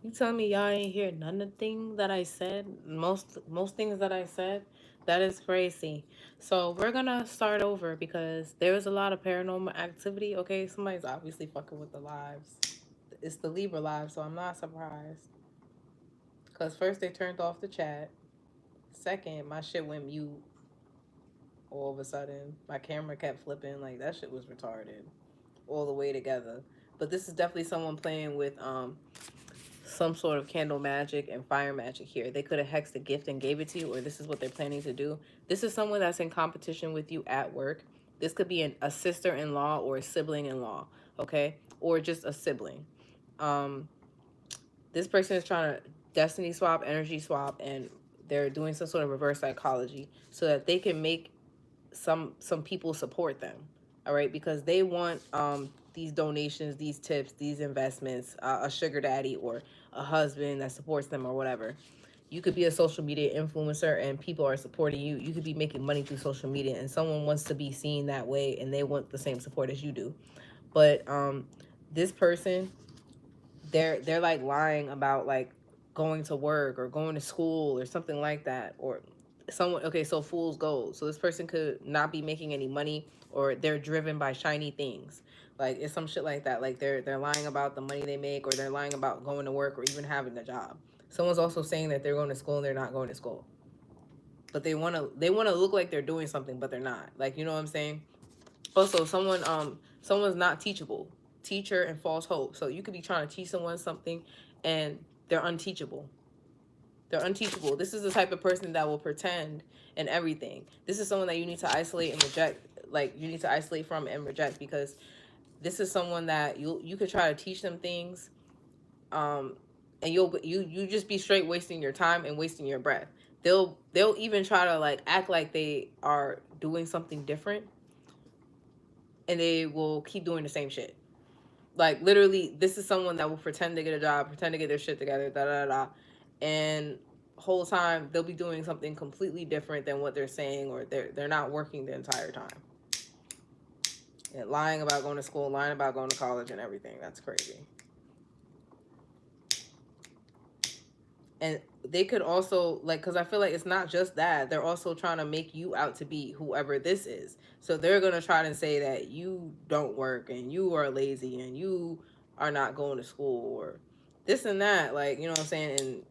You tell me y'all ain't hear none of the thing that I said? Most things that I said? That is crazy. So we're gonna start over because there was a lot of paranormal activity. Okay, somebody's obviously fucking with the lives. It's the Libra live, so I'm not surprised. Cause first they turned off the chat. Second, my shit went mute all of a sudden. My camera kept flipping. Like that shit was retarded. All the way together. But this is definitely someone playing with some sort of candle magic and fire magic here. They could have hexed a gift and gave it to you, or this is what they're planning to do. This is someone that's in competition with you at work. This could be a sister-in-law or a sibling-in-law, okay? Or just a sibling. Um, this person is trying to destiny swap, energy swap, and they're doing some sort of reverse psychology so that they can make some people support them, all right, because they want these donations, these tips, these investments, a sugar daddy or a husband that supports them or whatever. You could be a social media influencer and people are supporting you. You could be making money through social media and someone wants to be seen that way and they want the same support as you do. But this person, they're like lying about like going to work or going to school or something like that, or someone, okay, so fool's gold. So this person could not be making any money, or they're driven by shiny things. Like it's some shit like that. Like they're lying about the money they make, or they're lying about going to work or even having a job. Someone's also saying that they're going to school and they're not going to school, but they want to look like they're doing something but they're not, like, you know what I'm saying. Also, someone's not teachable. Teacher and false hope. So you could be trying to teach someone something and they're unteachable. They're unteachable. This is the type of person that will pretend and everything. This is someone that you need to isolate and reject. Like you need to isolate from and reject, because this is someone that you could try to teach them things, um, and you just be straight wasting your time and wasting your breath. They'll even try to like act like they are doing something different, and they will keep doing the same shit. Like literally, this is someone that will pretend to get a job, pretend to get their shit together, da da da, and whole time they'll be doing something completely different than what they're saying, or they're not working the entire time. And lying about going to school, lying about going to college, and everything. That's crazy. And they could also like, because I feel like it's not just that, they're also trying to make you out to be whoever this is. So they're gonna try to say that you don't work and you are lazy and you are not going to school or this and that, like, you know what I'm saying. And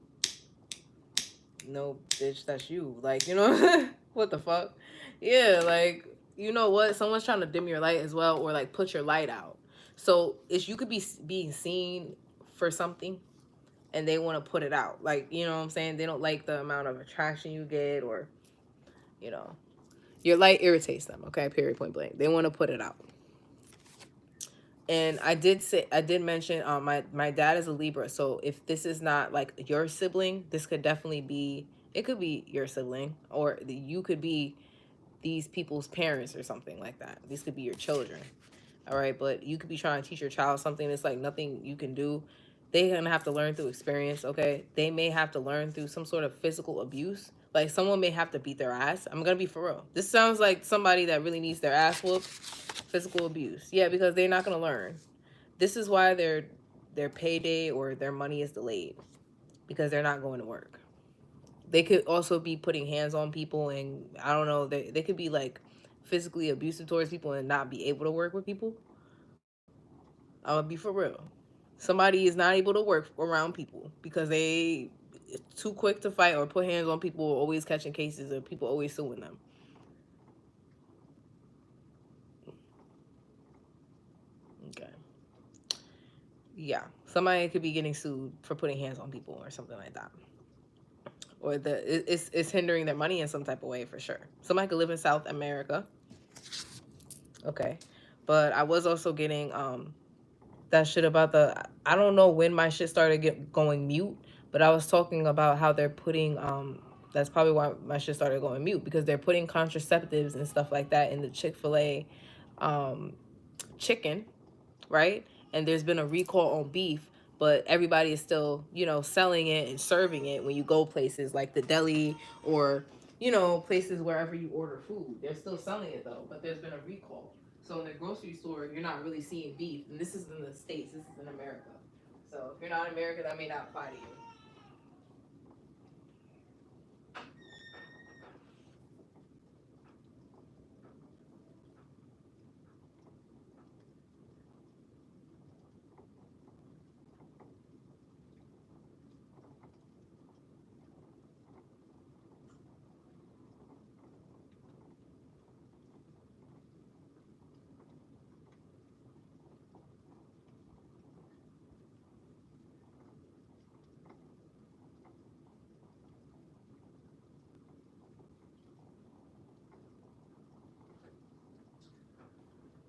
no, bitch, that's you, like, you know. What the fuck. Yeah, like, you know what, someone's trying to dim your light as well, or like put your light out. So it's, you could be being seen for something and they want to put it out. Like, you know what I'm saying? They don't like the amount of attraction you get, or, you know, your light irritates them, okay? Period, point blank. They want to put it out. And I did mention my dad is a Libra, so if this is not like your sibling, this could definitely be, it could be your sibling, or you could be these people's parents or something like that. These could be your children. All right, but you could be trying to teach your child something that's like nothing you can do. They're gonna have to learn through experience, okay? They may have to learn through some sort of physical abuse. Like someone may have to beat their ass. I'm gonna be for real. This sounds like somebody that really needs their ass whooped. Physical abuse. Yeah, because they're not gonna learn. This is why their payday or their money is delayed, because they're not going to work. They could also be putting hands on people, and I don't know, they could be like physically abusive towards people and not be able to work with people. I'm gonna be for real. Somebody is not able to work around people because they too quick to fight or put hands on people, or always catching cases, or people always suing them. Okay. Yeah. Somebody could be getting sued for putting hands on people or something like that. Or it's hindering their money in some type of way for sure. Somebody could live in South America. Okay. But I was also getting that shit about the, I don't know when my shit started going mute, but I was talking about how they're putting that's probably why my shit started going mute, because they're putting contraceptives and stuff like that in the Chick-fil-A um chicken, right? And there's been a recall on beef, but everybody is still, you know, selling it and serving it when you go places like the deli, or, you know, places wherever you order food. They're still selling it though, but there's been a recall. So in the grocery store, you're not really seeing beef. And this is in the States, this is in America. So if you're not in America, that may not apply to you.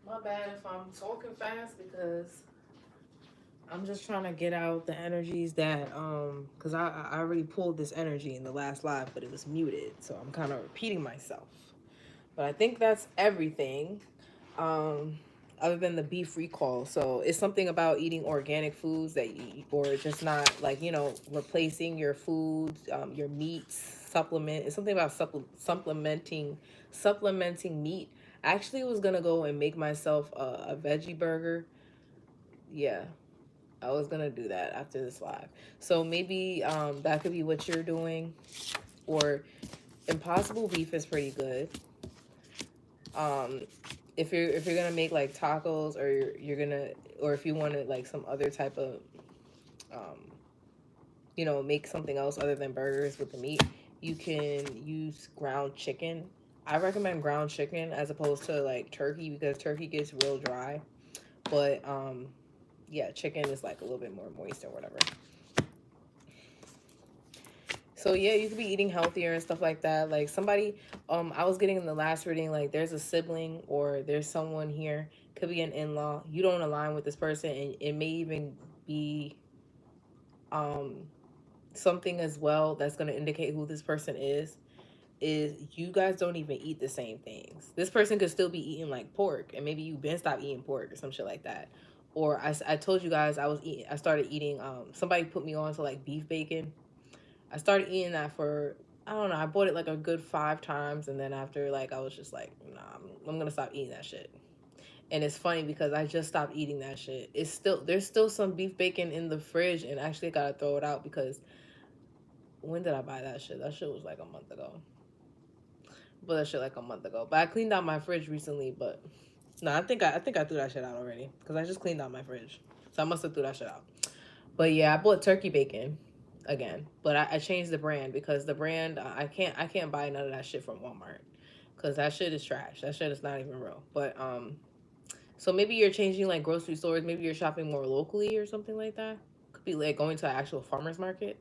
My bad if I'm talking fast because I'm just trying to get out the energies that because I already pulled this energy in the last live, but it was muted, so I'm kind of repeating myself. But I think that's everything. Um, Other than the beef recall, so it's something about eating organic foods that you, or just not like replacing your foods, your meats, supplement. It's something about supplementing meat. I actually was gonna go and make myself a veggie burger. Yeah, I was gonna do that after this live. So maybe that could be what you're doing. Or Impossible beef is pretty good. Um, if you're gonna make like tacos, or you're gonna, or if you wanted like some other type of um, make something else other than burgers with the meat, you can use ground chicken. I recommend ground chicken as opposed to like turkey, because turkey gets real dry. But yeah, chicken is like a little bit more moist or whatever. So yeah, you could be eating healthier and stuff like that. Like somebody, I was getting in the last reading, like there's a sibling or there's someone here, could be an in-law. You don't align with this person, and it may even be um something as well that's gonna indicate who this person is. Is you guys don't even eat the same things. This person could still be eating like pork, and maybe you been stopped eating pork or some shit like that. Or I told you guys I started eating somebody put me on to like beef bacon. I started eating that for, I don't know, I bought it like a good 5 times, and then after, like, I was just like, nah, I'm gonna stop eating that shit. And it's funny because I just stopped eating that shit. There's still some beef bacon in the fridge, and actually I gotta throw it out because when did I buy that shit? That shit was like a month ago. But that shit like a month ago. But I cleaned out my fridge recently, but no, I think I threw that shit out already because I just cleaned out my fridge, so I must have threw that shit out. But yeah, I bought turkey bacon again, but I changed the brand because the brand I can't buy none of that shit from Walmart because that shit is trash. That shit is not even real. But so maybe you're changing like grocery stores. Maybe you're shopping more locally or something like that. Could be like going to an actual farmer's market,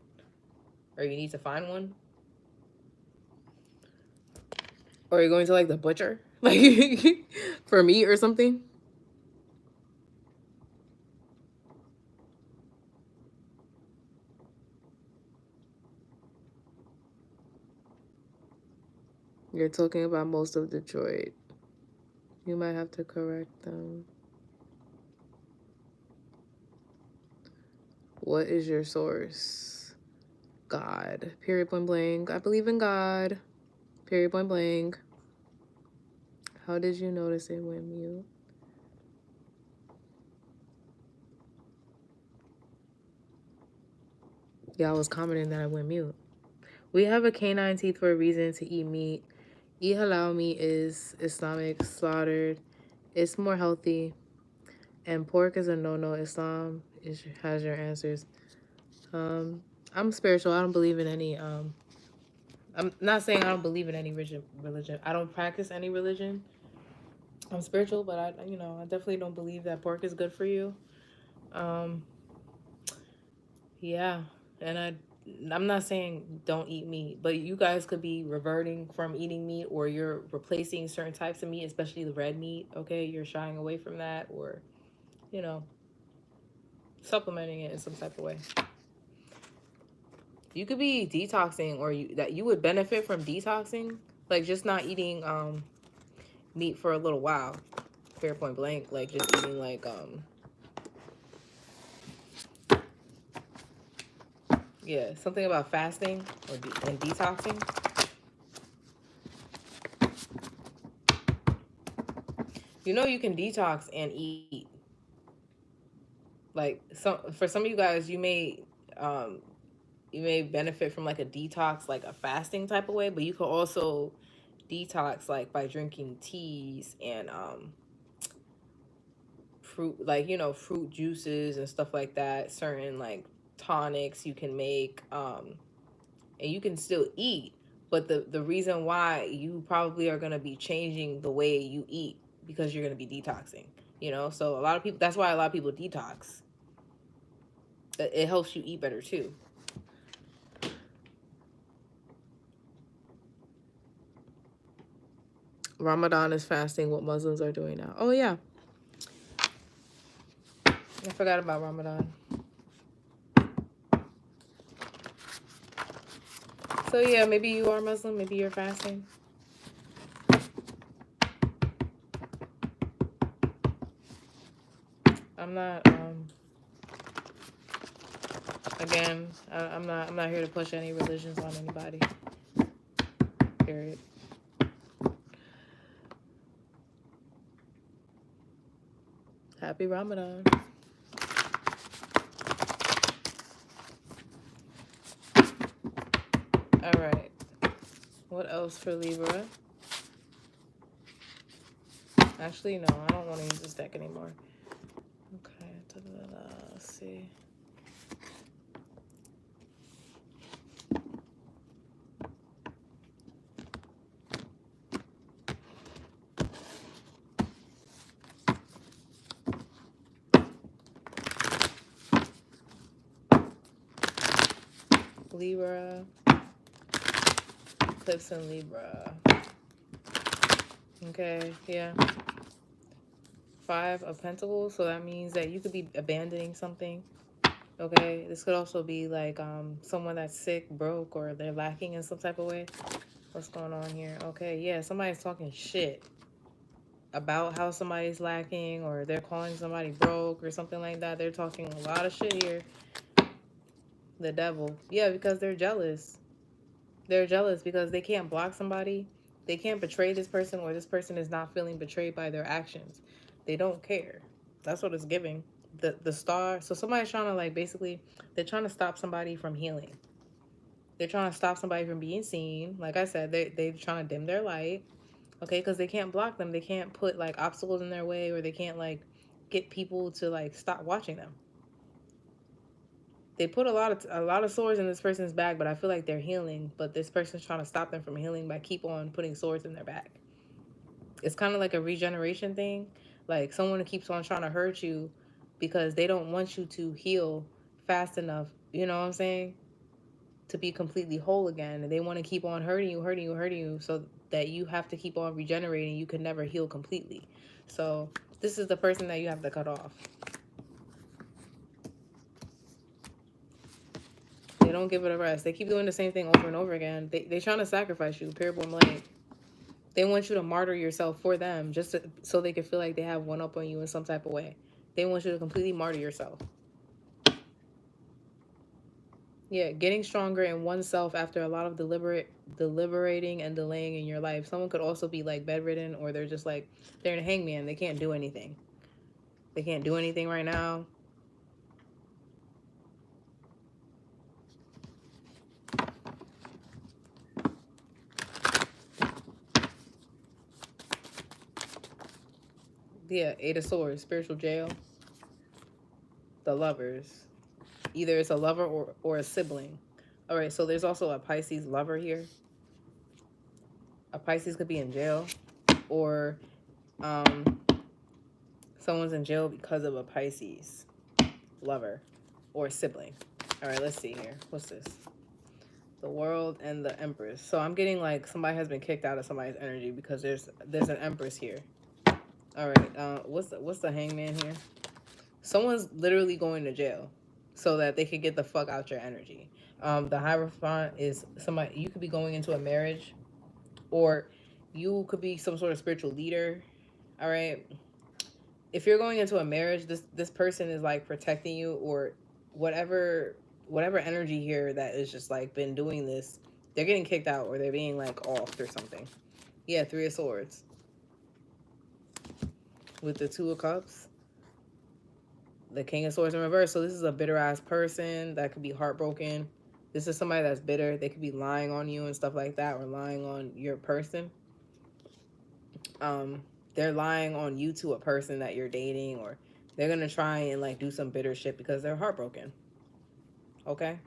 or you need to find one, or you're going to like the butcher, like for meat or something. You're talking about most of Detroit. You might have to correct them. What is your source? God. Period point blank. I believe in God. Period point blank. How did you notice it went mute? Y'all was commenting that I went mute. We have a canine teeth for a reason to eat meat. Eat halal meat is Islamic slaughtered. It's more healthy. And pork is a no-no. Islam has your answers. Um, I'm spiritual. I don't believe in any. I'm not saying I don't believe in any religion. I don't practice any religion. I'm spiritual, but I definitely don't believe that pork is good for you. Um, yeah, and I'm not saying don't eat meat, but you guys could be reverting from eating meat, or you're replacing certain types of meat, especially the red meat. Okay, you're shying away from that, or you know, supplementing it in some type of way. You could be detoxing, or you would benefit from detoxing, like just not eating meat for a little while. Fair point blank, like just eating like yeah, something about fasting and detoxing. You can detox and eat. Like for some of you guys, you may benefit from like a detox, like a fasting type of way, but you could also detox like by drinking teas and fruit, like, you know, fruit juices and stuff like that, certain like tonics you can make, and you can still eat, but the reason why you probably are going to be changing the way you eat because you're going to be detoxing, you know. So a lot of people, that's why a lot of people detox. It helps you eat better too. Ramadan is fasting, what Muslims are doing now. Oh yeah, I forgot about Ramadan. So yeah, maybe you are Muslim, maybe you're fasting. I'm not again, I'm not here to push any religions on anybody. Period. Happy Ramadan. All right. What else for Libra? Actually, no, I don't want to use this deck anymore. Okay, let's see. Libra, Eclipse in Libra. Okay, yeah. 5 of Pentacles, so that means that you could be abandoning something. Okay, this could also be like someone that's sick, broke, or they're lacking in some type of way. What's going on here? Okay, yeah, somebody's talking shit about how somebody's lacking, or they're calling somebody broke or something like that. They're talking a lot of shit here. The devil. Yeah, because they're jealous. They're jealous because they can't block somebody. They can't betray this person, or this person is not feeling betrayed by their actions. They don't care. That's what it's giving. The star. So somebody's trying to, like, basically, they're trying to stop somebody from healing. They're trying to stop somebody from being seen. Like I said, they're trying to dim their light. Okay, because they can't block them. They can't put like obstacles in their way, or they can't like get people to like stop watching them. They put a lot of swords in this person's back, but I feel like they're healing. But this person's trying to stop them from healing by keep on putting swords in their back. It's kind of like a regeneration thing. Like someone keeps on trying to hurt you because they don't want you to heal fast enough. You know what I'm saying? To be completely whole again, and they want to keep on hurting you, so that you have to keep on regenerating. You can never heal completely. So this is the person that you have to cut off. They don't give it a rest. They keep doing the same thing over and over again. They trying to sacrifice you, pure light. They want you to martyr yourself for them, just so they can feel like they have one up on you in some type of way. They want you to completely martyr yourself. Yeah, getting stronger in oneself after a lot of deliberating and delaying in your life. Someone could also be like bedridden, or they're just like, they're in a hangman. They can't do anything. They can't do anything right now. Yeah, 8 of Swords, spiritual jail. The Lovers. Either it's a lover or a sibling. All right, so there's also a Pisces lover here. A Pisces could be in jail, or someone's in jail because of a Pisces lover or sibling. All right, let's see here. What's this? The World and the Empress. So I'm getting like somebody has been kicked out of somebody's energy because there's an Empress here. All right, what's the Hangman here? Someone's literally going to jail so that they could get the fuck out your energy. The Hierophant is somebody, you could be going into a marriage, or you could be some sort of spiritual leader. All right, if you're going into a marriage, this person is like protecting you, or whatever energy here that is just like been doing this, they're getting kicked out, or they're being like offed or something. Yeah, 3 of Swords with the 2 of Cups. the King of Swords in reverse. So this is a bitter ass person that could be heartbroken. This is somebody that's bitter. They could be lying on you and stuff like that, or lying on your person. They're lying on you to a person that you're dating, or they're gonna try and like do some bitter shit because they're heartbroken. Okay?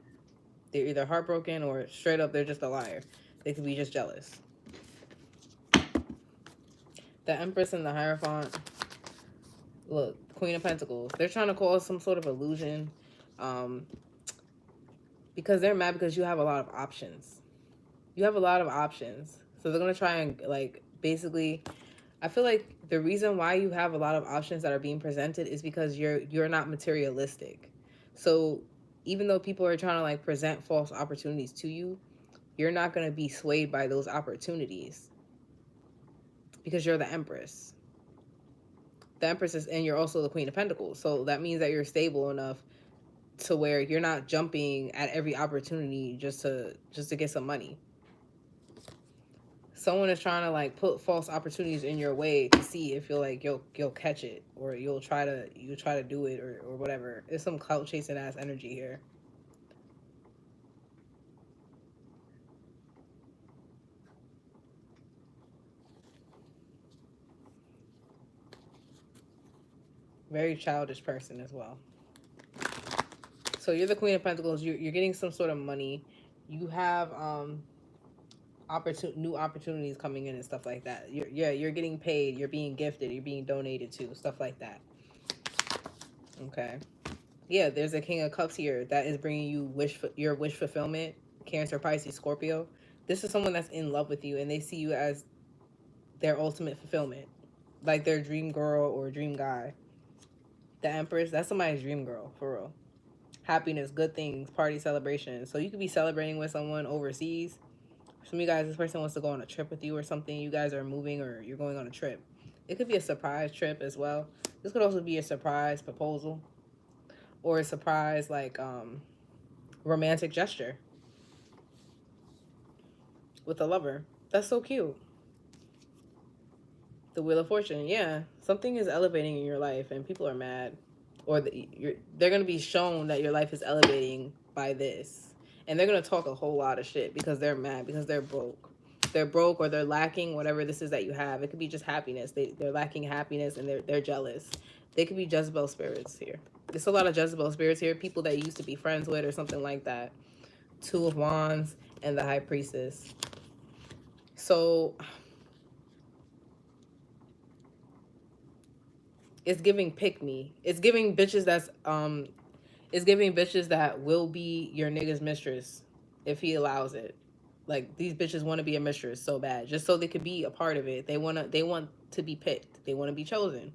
They're either heartbroken or straight up they're just a liar. They could be just jealous. The Empress and the Hierophant. Look, Queen of Pentacles. They're trying to cause some sort of illusion. Because they're mad because you have a lot of options. You have a lot of options. So they're gonna try and like basically, I feel like the reason why you have a lot of options that are being presented is because you're not materialistic. So even though people are trying to like present false opportunities to you, you're not gonna be swayed by those opportunities because you're the Empress. The Empress is, and you're also the Queen of Pentacles. So that means that you're stable enough to where you're not jumping at every opportunity just to get some money. Someone is trying to like put false opportunities in your way to see if you'll catch it, or you'll try to do it, or whatever. It's some clout chasing ass energy here. Very childish person as well. So you're the Queen of Pentacles. You're getting some sort of money. You have new opportunities coming in and stuff like that. You're getting paid. You're being gifted. You're being donated to, stuff like that. Okay. Yeah, there's a King of Cups here that is bringing you your wish fulfillment. Cancer, Pisces, Scorpio. This is someone that's in love with you and they see you as their ultimate fulfillment, like their dream girl or dream guy. The Empress, that's somebody's dream girl for real. Happiness, good things, party, celebration. So you could be celebrating with someone overseas. Some of you guys, this person wants to go on a trip with you or something. You guys are moving or you're going on a trip. It could be a surprise trip as well. This could also be a surprise proposal or a surprise like romantic gesture with a lover. That's so cute. The Wheel of Fortune, yeah. Something is elevating in your life and people are mad. Or they're going to be shown that your life is elevating by this. And they're going to talk a whole lot of shit because they're mad, because they're broke. They're broke or they're lacking whatever this is that you have. It could be just happiness. They're lacking happiness and they're jealous. They could be Jezebel spirits here. There's a lot of Jezebel spirits here. People that you used to be friends with or something like that. Two of Wands and the High Priestess. So it's giving pick me. It's giving bitches that will be your nigga's mistress if he allows it. Like these bitches want to be a mistress so bad, just so they could be a part of it. They want to be picked. They want to be chosen.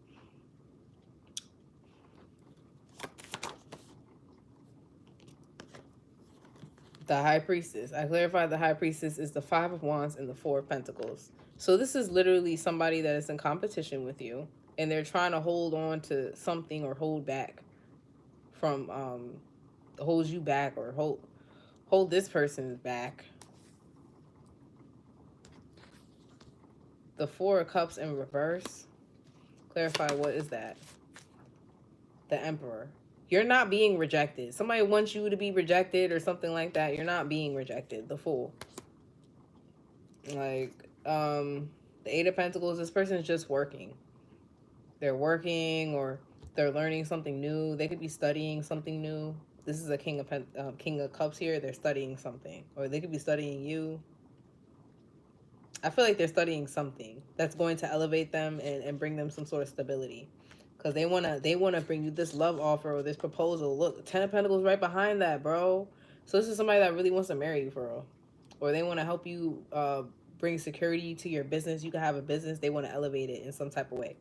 The High Priestess. I clarified the High Priestess is the Five of Wands and the Four of Pentacles. So this is literally somebody that is in competition with you, and they're trying to hold on to something or hold back from holds you back, or hold this person back. The Four of Cups in reverse. Clarify, what is that? The Emperor. You're not being rejected. Somebody wants you to be rejected or something like that. You're not being rejected. The Fool. Like, the Eight of Pentacles, this person is just working. They're working or they're learning something new. They could be studying something new. This is a King of Cups here. They're studying something. Or they could be studying you. I feel like they're studying something that's going to elevate them and bring them some sort of stability. Because they wanna bring you this love offer or this proposal. Look, Ten of Pentacles right behind that, bro. So this is somebody that really wants to marry you for real. Or they want to help you bring security to your business. You can have a business. They want to elevate it in some type of way.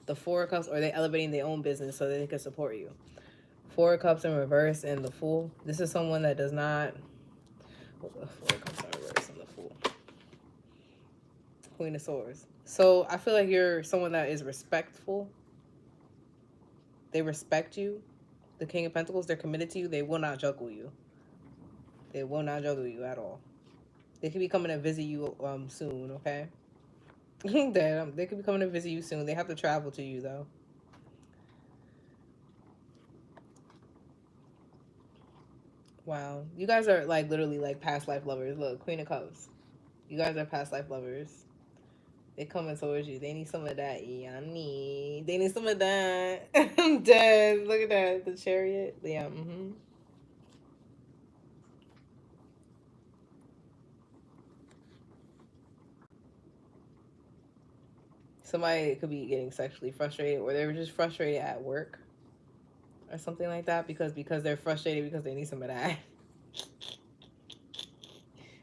The Four of Cups, or they elevating their own business so that they can support you. Four of Cups in reverse and the Fool. This is someone that does not... Four of Cups in reverse and the Fool. Queen of Swords. So I feel like you're someone that is respectful. They respect you. The King of Pentacles, they're committed to you. They will not juggle you. They will not juggle you at all. They could be coming to visit you soon, okay? They could be coming to visit you soon. They have to travel to you, though. Wow. You guys are like literally like past life lovers. Look, Queen of Cups. You guys are past life lovers. They coming towards you. They need some of that. Yeah, They need some of that. I'm dead. Look at that. The chariot. Yeah. Somebody could be getting sexually frustrated, or they were just frustrated at work, or something like that. Because they're frustrated because they need some of that.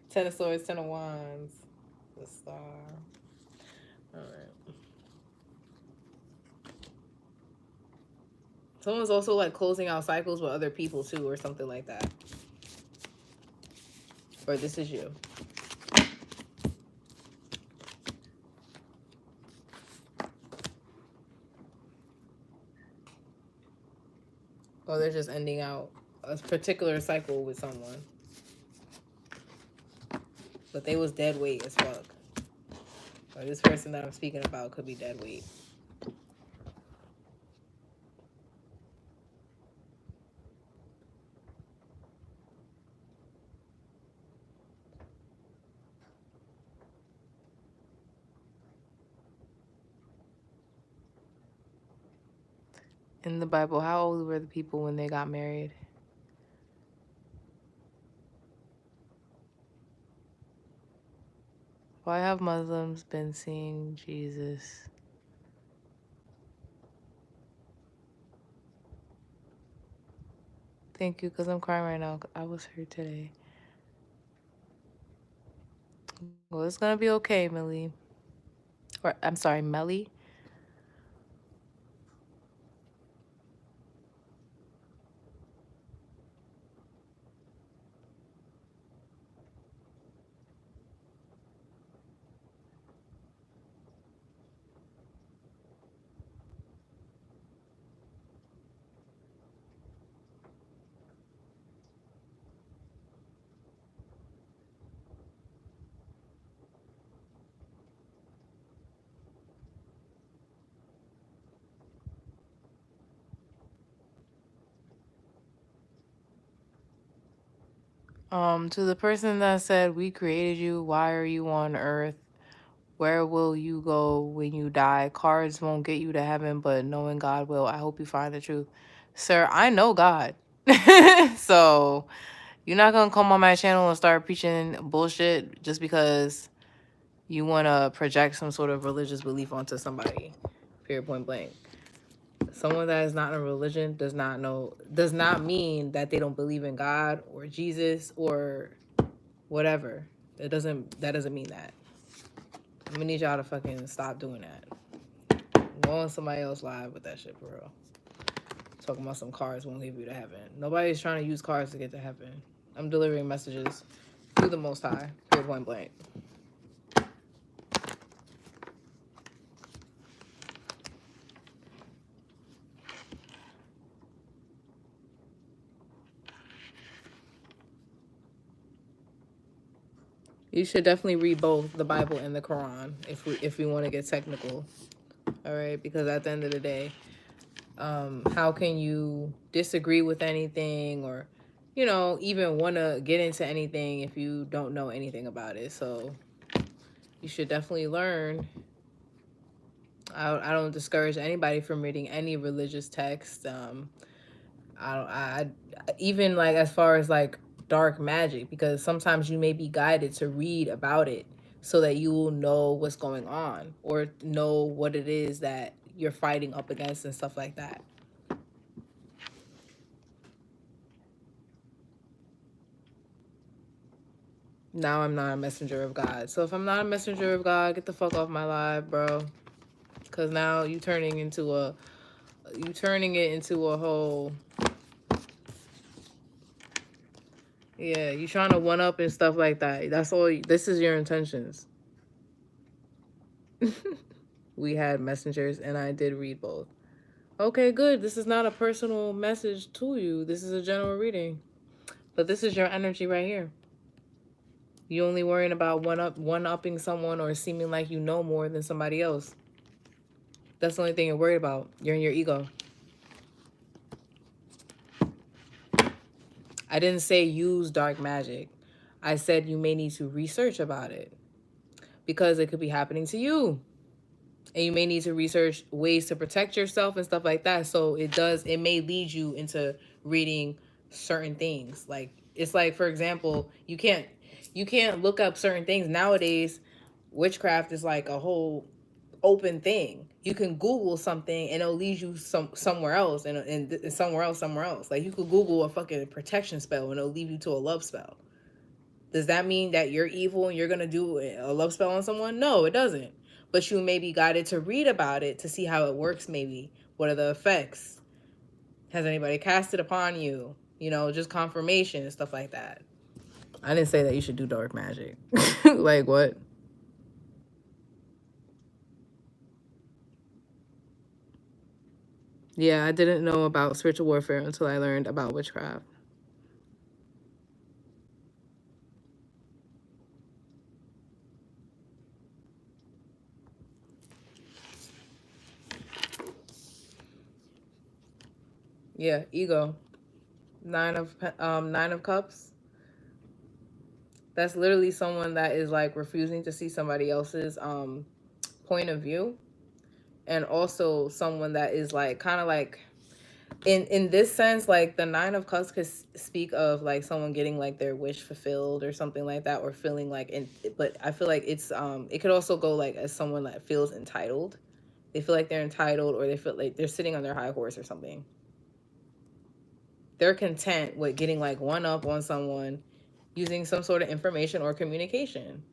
Ten of Swords, Ten of Wands, the Star. All right. Someone's also like closing out cycles with other people too, or something like that. Or this is you. Or they're just ending out a particular cycle with someone. But they was dead weight as fuck. Or this person that I'm speaking about could be dead weight. In the Bible, how old were the people when they got married? Why have Muslims been seeing Jesus? Thank you, because I'm crying right now. I was hurt today. Well, it's going to be okay, Millie. Or, I'm sorry, Melly. To the person that said, we created you, why are you on earth? Where will you go when you die? Cards won't get you to heaven, but knowing God will. I hope you find the truth. Sir, I know God. So you're not going to come on my channel and start preaching bullshit just because you want to project some sort of religious belief onto somebody. Period, point blank. Someone that is not in a religion does not mean that they don't believe in God or Jesus or whatever. That doesn't mean that. I'm gonna need y'all to fucking stop doing that. Go on somebody else live with that shit, for real. Talking about some cards won't leave you to heaven. Nobody's trying to use cards to get to heaven. I'm delivering messages through the Most High. Period, point blank. You should definitely read both the Bible and the Quran if we want to get technical. All right, because at the end of the day, how can you disagree with anything or, even want to get into anything if you don't know anything about it? So you should definitely learn. I don't discourage anybody from reading any religious text. I even like as far as like dark magic, because sometimes you may be guided to read about it so that you will know what's going on or know what it is that you're fighting up against and stuff like that. Now I'm not a messenger of God. So if I'm not a messenger of God, get the fuck off my live, bro. Cause now you turning it into a whole, yeah, you trying to one up and stuff like that. That's all. This is your intentions. We had messengers and I did read both. Okay, good. This is not a personal message to you. This is a general reading. But this is your energy right here. You only worrying about one upping someone or seeming like you know more than somebody else. That's the only thing you're worried about. You're in your ego. I didn't say use dark magic. I said you may need to research about it because it could be happening to you. And you may need to research ways to protect yourself and stuff like that. So it may lead you into reading certain things. Like, it's like, for example, you can't look up certain things nowadays. Witchcraft is like a whole open thing. You can Google something and it'll lead you somewhere else, and somewhere else. Like, you could Google a fucking protection spell and it'll lead you to a love spell. Does that mean that you're evil and you're gonna do a love spell on someone? No, it doesn't. But you may be guided to read about it to see how it works. Maybe what are the effects? Has anybody cast it upon you? Just confirmation and stuff like that. I didn't say that you should do dark magic. Like, what? Yeah, I didn't know about spiritual warfare until I learned about witchcraft. Yeah, ego. Nine of cups. That's literally someone that is like refusing to see somebody else's point of view, and also someone that is like kind of like in this sense, like the Nine of Cups could speak of like someone getting like their wish fulfilled or something like that, or feeling like but I feel like it could also go like as someone that feels entitled. They feel like they're entitled, or they feel like they're sitting on their high horse or something. They're content with getting like one up on someone using some sort of information or communication.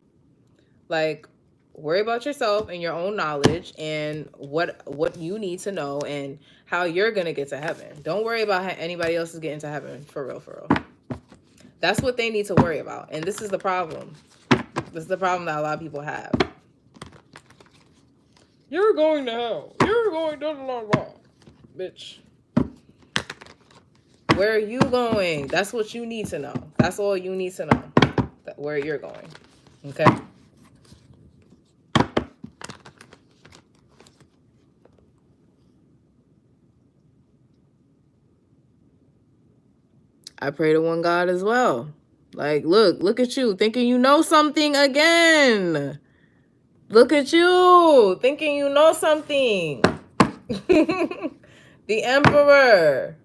Like, worry about yourself and your own knowledge and what you need to know and how you're gonna get to heaven. Don't worry about how anybody else is getting to heaven. For real. That's what they need to worry about. And this is the problem. This is the problem that a lot of people have. You're going to hell. You're going to bitch. Where are you going? That's what you need to know. That's all you need to know. Where you're going. Okay? I pray to one God as well. Like, look at you, thinking you know something again. Look at you, thinking you know something. The Emperor.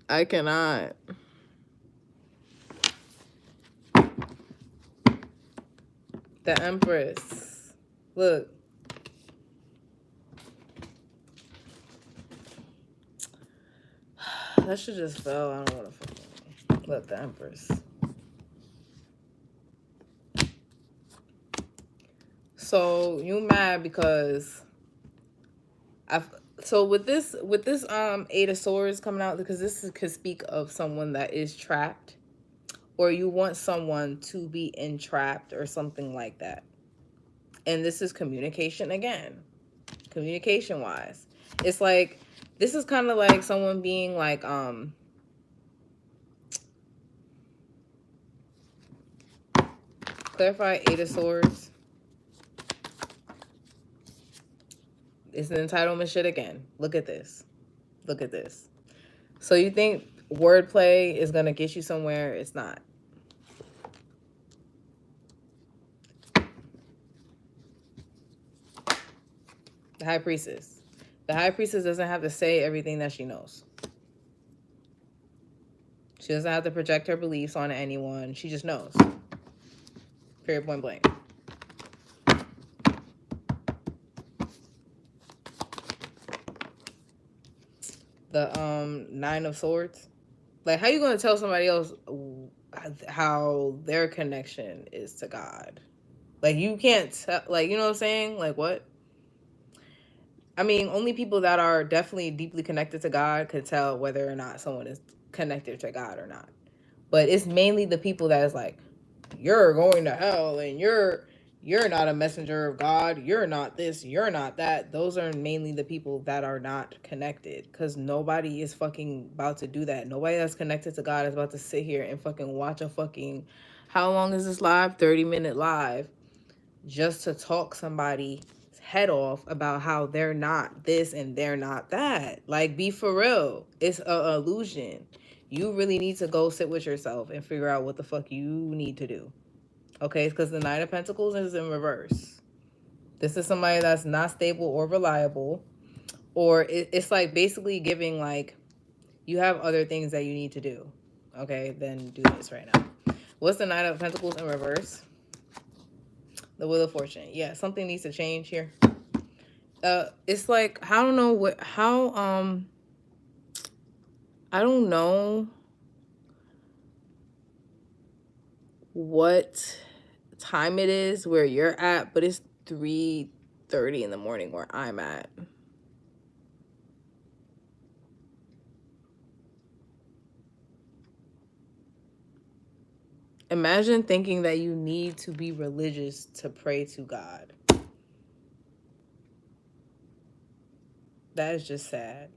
I cannot. The Empress. Look. That shit just fell. I don't want to fucking look. The Empress. So you mad because with this Eight of Swords coming out, because this could speak of someone that is trapped, or you want someone to be entrapped or something like that. And this is communication again. Communication wise. It's like, this is kind of like someone being like, clarify Eight of Swords. It's an entitlement shit again. Look at this. Look at this. So you think wordplay is going to get you somewhere? It's not. The High Priestess. The High Priestess doesn't have to say everything that she knows. She doesn't have to project her beliefs on anyone. She just knows. Period, point blank. The Nine of Swords. Like, how you going to tell somebody else how their connection is to God? Like, you can't tell, like, you know what I'm saying? Like, what? I mean, only people that are definitely deeply connected to God could tell whether or not someone is connected to God or not. But it's mainly the people that is like, you're going to hell and you're not a messenger of God. You're not this. You're not that. Those are mainly the people that are not connected, because nobody is fucking about to do that. Nobody that's connected to God is about to sit here and fucking watch a fucking, how long is this live? 30-minute live just to talk somebody's head off about how they're not this and they're not that. Like, be for real. It's a illusion. You really need to go sit with yourself and figure out what the fuck you need to do. Okay? Because the Knight of Pentacles is in reverse. This is somebody that's not stable or reliable. Or it's like basically giving like, you have other things that you need to do. Okay? Then do this right now. What's the Knight of Pentacles in reverse? The Wheel of Fortune. Yeah, something needs to change here. It's like, I don't know what, how, I don't know what time it is where you're at, but it's 3:30 in the morning where I'm at. Imagine thinking that you need to be religious to pray to God. That is just sad.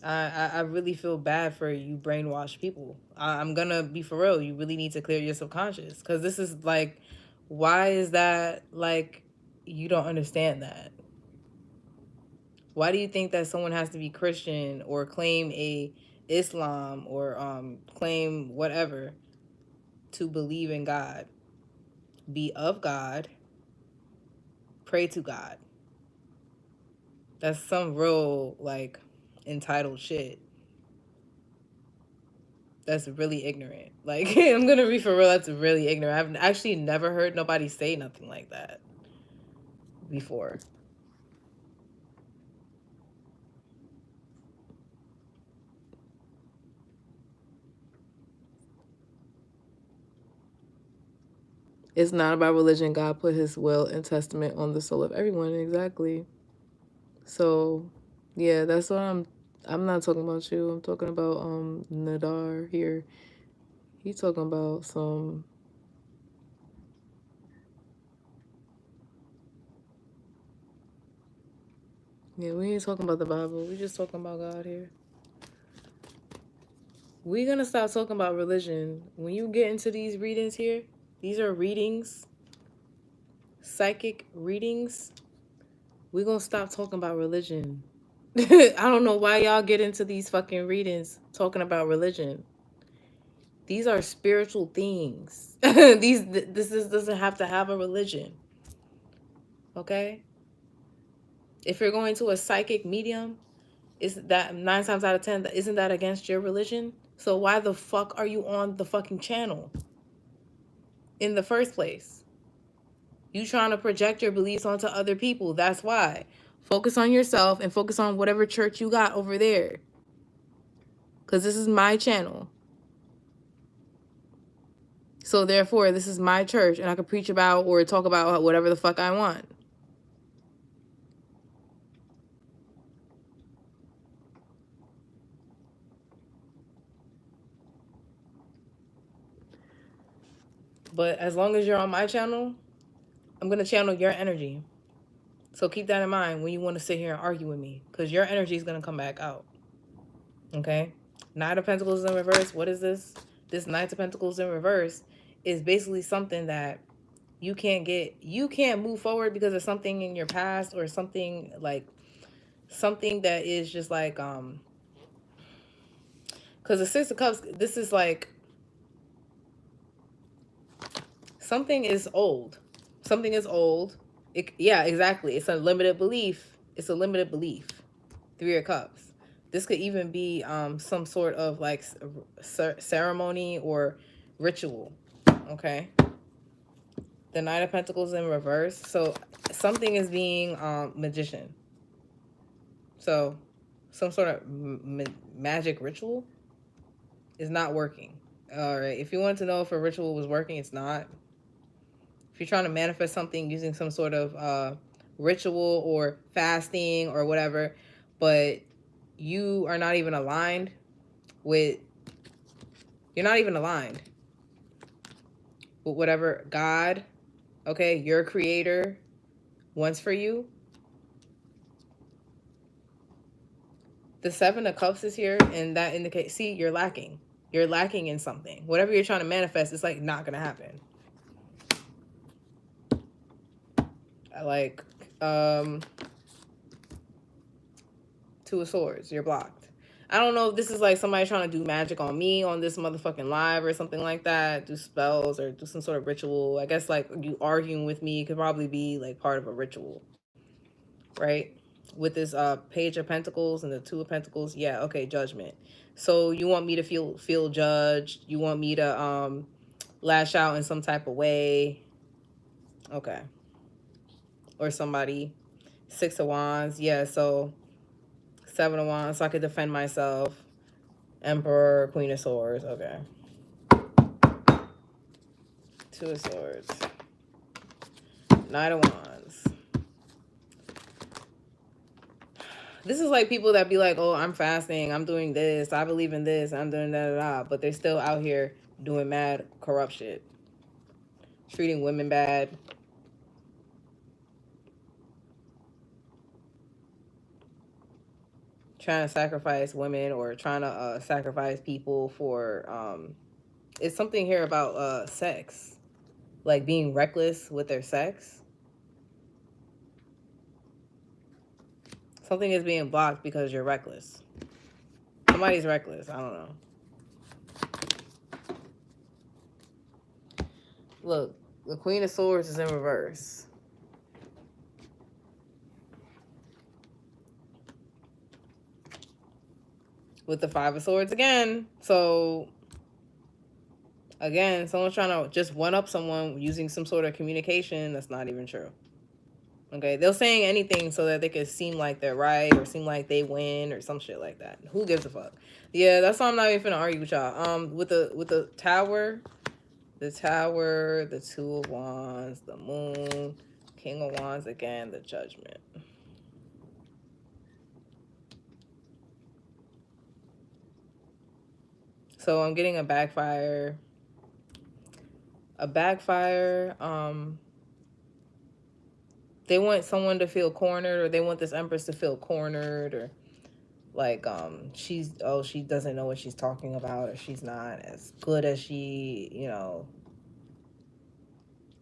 I really feel bad for you brainwashed people. I'm gonna be for real. You really need to clear your subconscious. Because this is like, why is that like, you don't understand that? Why do you think that someone has to be Christian or claim a Islam or claim whatever to believe in God? Be of God. Pray to God. That's some real like entitled shit. That's really ignorant. Like, I'm gonna be for real, that's really ignorant. I've actually never heard nobody say nothing like that before. It's not about religion. God put his will and testament on the soul of everyone. Exactly. So, yeah, that's what I'm not talking about you. I'm talking about Nadar here. He's talking about some, yeah, we ain't talking about the Bible. We just talking about God here. We're gonna stop talking about religion. When you get into these readings here, these are readings, psychic readings. We're gonna stop talking about religion. I don't know why y'all get into these fucking readings talking about religion. These are spiritual things. Doesn't have to have a religion. Okay? If you're going to a psychic medium, is that 9 times out of 10, isn't that against your religion? So why the fuck are you on the fucking channel in the first place? You trying to project your beliefs onto other people. That's why. Focus on yourself and focus on whatever church you got over there. Because this is my channel. So therefore, this is my church and I can preach about or talk about whatever the fuck I want. But as long as you're on my channel, I'm going to channel your energy. So keep that in mind when you want to sit here and argue with me. Because your energy is going to come back out. Okay? Knight of Pentacles in reverse. What is this? This Knight of Pentacles in reverse is basically something that you can't move forward because of something in your past or something like, something that is just like, because the Six of Cups, this is like, something is old. Something is old. Yeah, exactly. It's a limited belief. It's a limited belief. 3 of Cups. This could even be some sort of like ceremony or ritual. Okay. The Knight of Pentacles in reverse. So something is being magician. So some sort of magic ritual is not working. All right. If you want to know if a ritual was working, it's not. If you're trying to manifest something using some sort of ritual or fasting or whatever, but you are not even aligned with, you're not even aligned with whatever God, okay, your creator wants for you. The 7 of Cups is here, and that indicates, see, you're lacking. You're lacking in something. Whatever you're trying to manifest, it's like not going to happen. Like, Two of Swords, you're blocked. I don't know if this is like somebody trying to do magic on me on this motherfucking live or something like that. Do spells or do some sort of ritual. I guess like you arguing with me could probably be like part of a ritual, right? With this Page of Pentacles and the Two of Pentacles, yeah, okay, judgment. So you want me to feel judged? You want me to lash out in some type of way? Okay. Or somebody. Six of Wands, yeah, so Seven of Wands, so I could defend myself. Emperor, Queen of Swords, okay. Two of Swords. Knight of Wands. This is like people that be like, oh, I'm fasting, I'm doing this, I believe in this, I'm doing that, but they're still out here doing mad corrupt shit. Treating women bad. Trying to sacrifice women or trying to sacrifice people for, it's something here about sex. Like being reckless with their sex. Something is being blocked because you're reckless. Somebody's reckless. I don't know. Look, the Queen of Swords is in reverse. With the Five of Swords again. So, again, someone's trying to just one-up someone using some sort of communication that's not even true. Okay, they're saying anything so that they could seem like they're right or seem like they win or some shit like that. Who gives a fuck? Yeah, that's why I'm not even finna argue with y'all. With the Tower, the Two of Wands, the Moon, King of Wands again, the Judgment. So I'm getting a backfire. They want someone to feel cornered, or they want this Empress to feel cornered, or like she doesn't know what she's talking about, or she's not as good as she,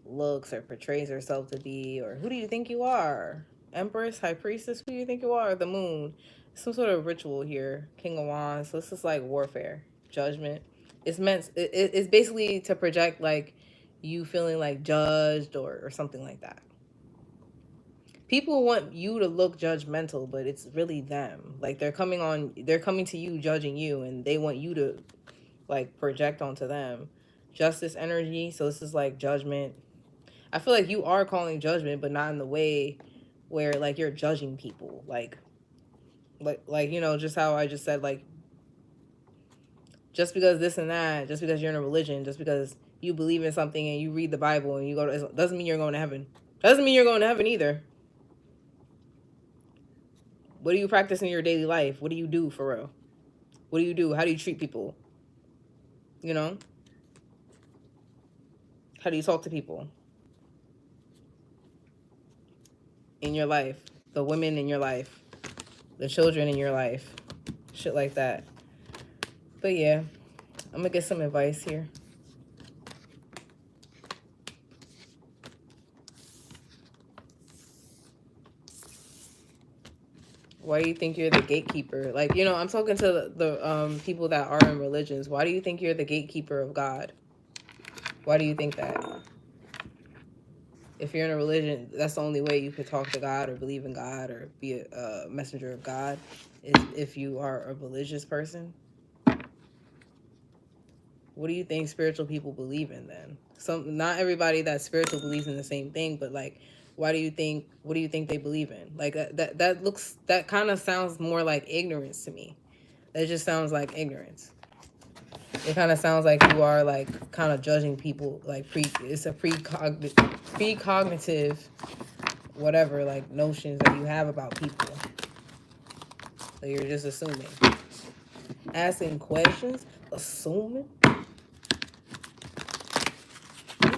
looks or portrays herself to be. Or who do you think you are? Empress, High Priestess, who do you think you are? The Moon. Some sort of ritual here. King of Wands. So this is like warfare. Judgment. It's basically to project like you feeling like judged or something like that. People want you to look judgmental, but it's really them. Like they're coming to you judging you, and they want you to like project onto them. Justice energy. So this is like judgment. I feel like you are calling judgment, but not in the way where like you're judging people. Like just how I just said, like, just because this and that, just because you're in a religion, just because you believe in something and you read the Bible and you go to, doesn't mean you're going to heaven. Doesn't mean you're going to heaven either. What do you practice in your daily life? What do you do for real? What do you do? How do you treat people? How do you talk to people in your life? The women in your life, the children in your life, shit like that. But yeah, I'm gonna get some advice here. Why do you think you're the gatekeeper? Like, I'm talking to the people that are in religions. Why do you think you're the gatekeeper of God? Why do you think that? If you're in a religion, that's the only way you could talk to God or believe in God or be a messenger of God, is if you are a religious person. What do you think spiritual people believe in then? Not everybody that's spiritual believes in the same thing, but like, what do you think they believe in? Like that kind of sounds more like ignorance to me. That just sounds like ignorance. It kind of sounds like you are like kind of judging people, like it's a precognitive whatever, like notions that you have about people. So you're just assuming. Asking questions, assuming.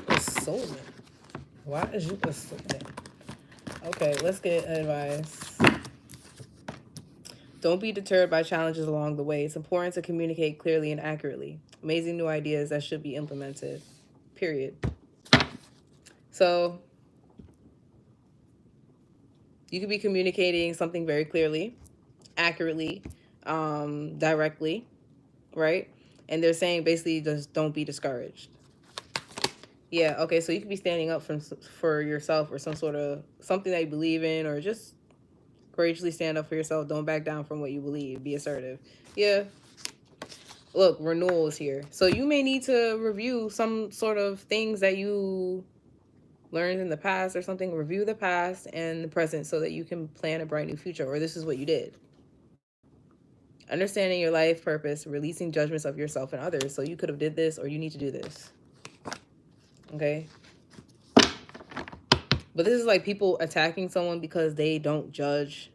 Assuming. Why is you assuming? Okay, let's get advice. Don't be deterred by challenges along the way. It's important to communicate clearly and accurately. Amazing new ideas that should be implemented. Period. So, You could be communicating something very clearly, accurately, directly, right? And they're saying basically just don't be discouraged. Yeah, okay, so you could be standing up for yourself or some sort of something that you believe in, or just courageously stand up for yourself. Don't back down from what you believe. Be assertive. Yeah. Look, renewal is here. So you may need to review some sort of things that you learned in the past or something. Review the past and the present so that you can plan a bright new future. Or this is what you did. Understanding your life purpose, releasing judgments of yourself and others. So you could have did this, or you need to do this. Okay? But this is like people attacking someone because they don't judge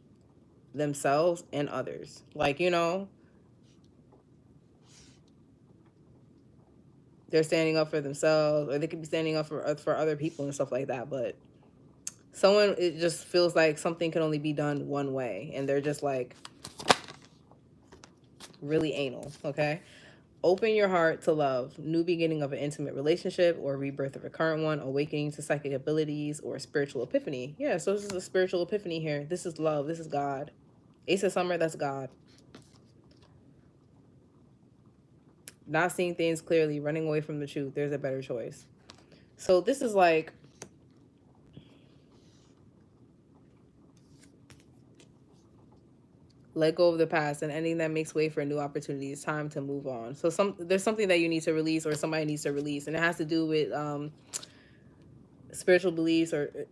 themselves and others. Like, you know, they're standing up for themselves, or they could be standing up for other people and stuff like that. But someone, it just feels like something can only be done one way, and they're just like really anal. Okay? Open your heart to love, new beginning of an intimate relationship or rebirth of a current one, awakening to psychic abilities or spiritual epiphany. Yeah, so this is a spiritual epiphany here. This is love. This is God. Ace of Summer, that's God. Not seeing things clearly, running away from the truth. There's a better choice. So this is like, let go of the past and anything that makes way for a new opportunity. It's time to move on. So there's something that you need to release, or somebody needs to release, and it has to do with spiritual beliefs or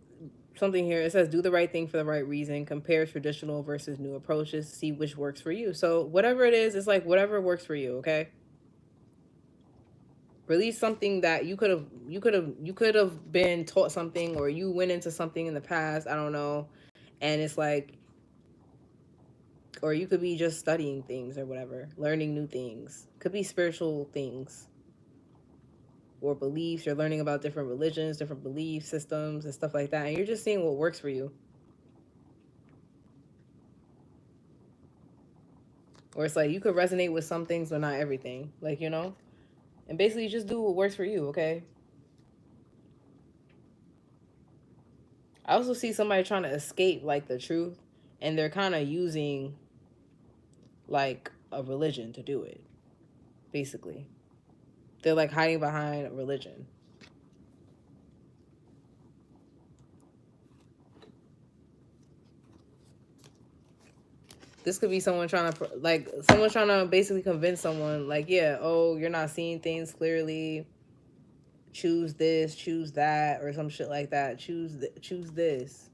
something here. It says do the right thing for the right reason, compare traditional versus new approaches, see which works for you. So whatever it is, it's like whatever works for you. Okay, release something that you could have been taught something, or you went into something in the past, I don't know, and it's like, or you could be just studying things or whatever, learning new things. Could be spiritual things or beliefs. You're learning about different religions, different belief systems and stuff like that, and you're just seeing what works for you. Or it's like you could resonate with some things but not everything, like, you know. And basically just do what works for you. Okay, I also see somebody trying to escape like the truth, and they're kind of using like a religion to do it. Basically, they're like hiding behind a religion. This could be someone trying to, like, someone trying to basically convince someone, like, yeah, oh, you're not seeing things clearly, choose this, choose that, or some shit like that. Choose this.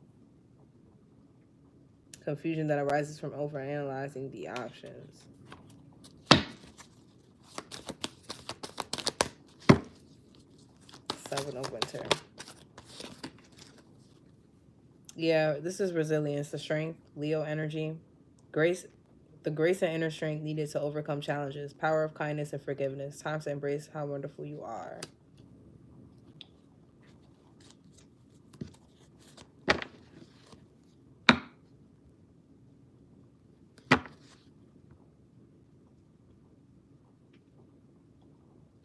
Confusion that arises from overanalyzing the options. Seven of Winter. Yeah, this is resilience, the strength, Leo energy, grace, the grace and inner strength needed to overcome challenges, power of kindness and forgiveness, time to embrace how wonderful you are.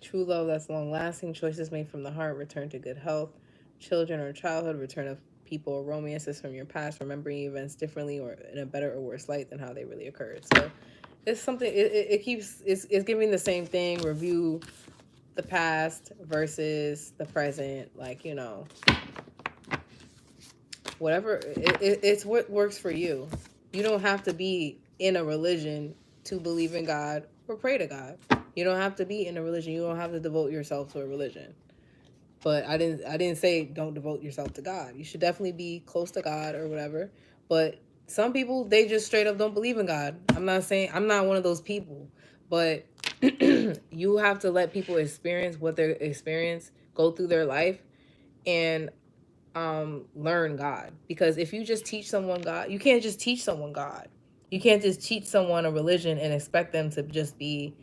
True love that's long lasting, choices made from the heart, return to good health, children or childhood, return of people or romances from your past, remembering events differently or in a better or worse light than how they really occurred. So it's something, it keeps, it's giving the same thing, review the past versus the present, like, you know, whatever, it's what works for you. You don't have to be in a religion to believe in God or pray to God. You don't have to be in a religion. You don't have to devote yourself to a religion. But I didn't say don't devote yourself to God. You should definitely be close to God or whatever. But some people, they just straight up don't believe in God. I'm not saying, I'm not one of those people, but you have to let people experience what they experience, go through their life, and learn God. Because if you just teach someone God, you can't just teach someone God. You can't just teach someone a religion and expect them to just be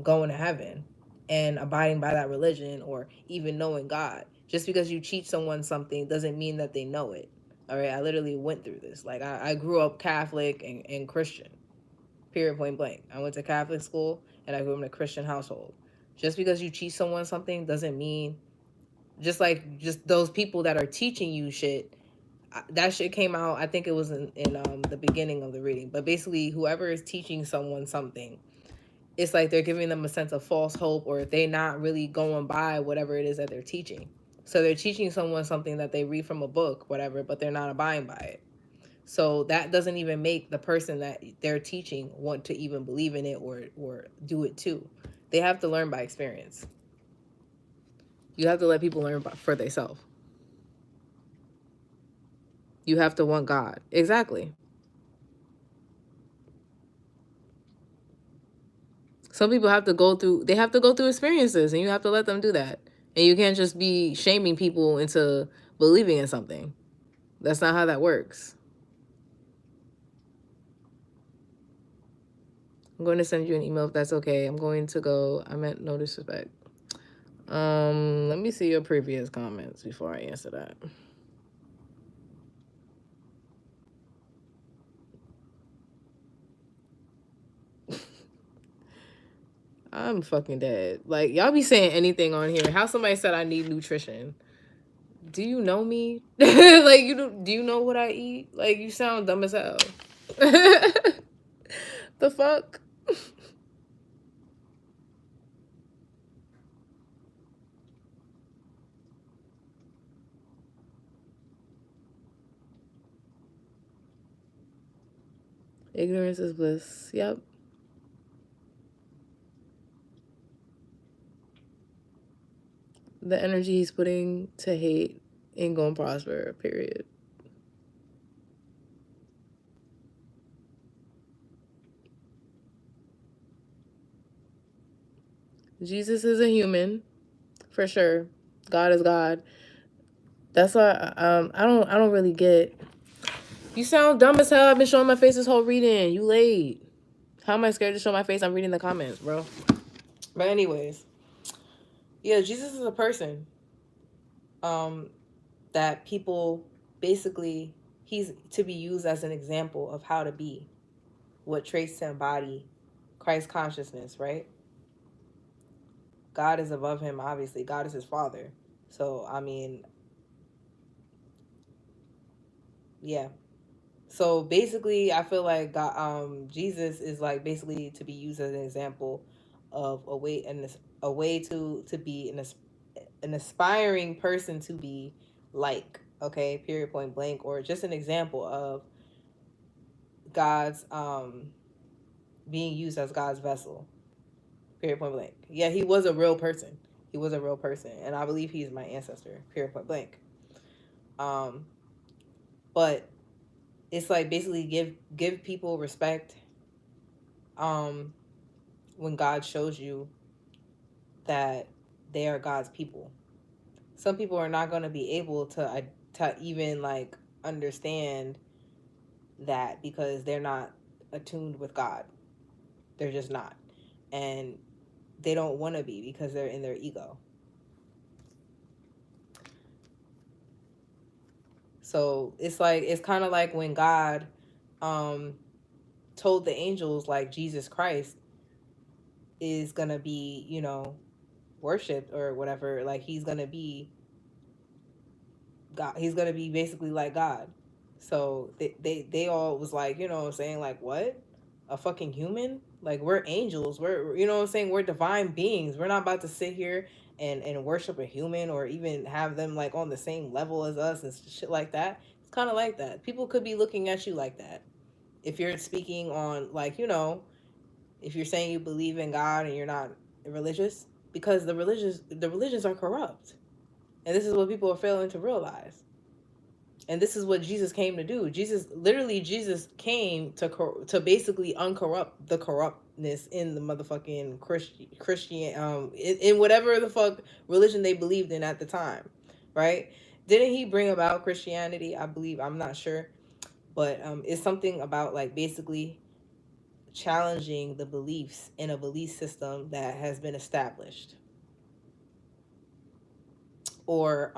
going to heaven and abiding by that religion or even knowing God. Just because you teach someone something doesn't mean that they know it. All right, I literally went through this. Like, I grew up Catholic and Christian, period, point blank. I went to Catholic school and I grew up in a Christian household. Just because you teach someone something doesn't mean, just like just those people that are teaching you shit That shit came out, I think it was in the beginning of the reading. But basically, whoever is teaching someone something, it's like they're giving them a sense of false hope, or they're not really going by whatever it is that they're teaching. So they're teaching someone something that they read from a book, whatever, but they're not abiding by it. So that doesn't even make the person that they're teaching want to even believe in it or do it too. They have to learn by experience. You have to let people learn for themselves. You have to want God. Exactly. Some people have to go through, they have to go through experiences, and you have to let them do that. And you can't just be shaming people into believing in something. That's not how that works. I'm going to send you an email if that's okay. I'm going to go. I meant no disrespect. Let me see your previous comments before I answer that. I'm fucking dead. Like, y'all be saying anything on here. How somebody said I need nutrition. Do you know me? Like, do you know what I eat? Like, you sound dumb as hell. The fuck? Ignorance is bliss. Yep. The energy he's putting to hate ain't gonna prosper, period. Jesus is a human, for sure. God is God. That's why I don't really get. You sound dumb as hell. I've been showing my face this whole reading. You late. How am I scared to show my face? I'm reading the comments, bro. But anyways, yeah, Jesus is a person. That people basically, he's to be used as an example of how to be, what traits to embody Christ consciousness, right? God is above him, obviously. God is his father. So I mean, yeah. So basically, I feel like God, Jesus is like basically to be used as an example of a way to be an aspiring person to be like, okay, period, point blank, or just an example of God's being used as God's vessel, period, point blank. Yeah, he was a real person. He was a real person, and I believe he's my ancestor, period, point blank. But it's like basically give people respect when God shows you that they are God's people. Some people are not going to be able to even like understand that because they're not attuned with God. They're just not. And they don't want to be because they're in their ego. So it's like, it's kind of like when God told the angels like Jesus Christ is going to be, worshipped or whatever, like he's going to be God. He's going to be basically like God. So they all was like, you know what I'm saying? Like, what? A fucking human? Like, we're angels. We're, you know what I'm saying? We're divine beings. We're not about to sit here and worship a human or even have them like on the same level as us and shit like that. It's kind of like that. People could be looking at you like that. If you're speaking on like, if you're saying you believe in God and you're not religious, because the religions are corrupt. And this is what people are failing to realize. And this is what Jesus came to do. Jesus came to basically uncorrupt the corruptness in the motherfucking Christian in whatever the fuck religion they believed in at the time, right? Didn't he bring about Christianity? I believe, I'm not sure, but it's something about like basically challenging the beliefs in a belief system that has been established, or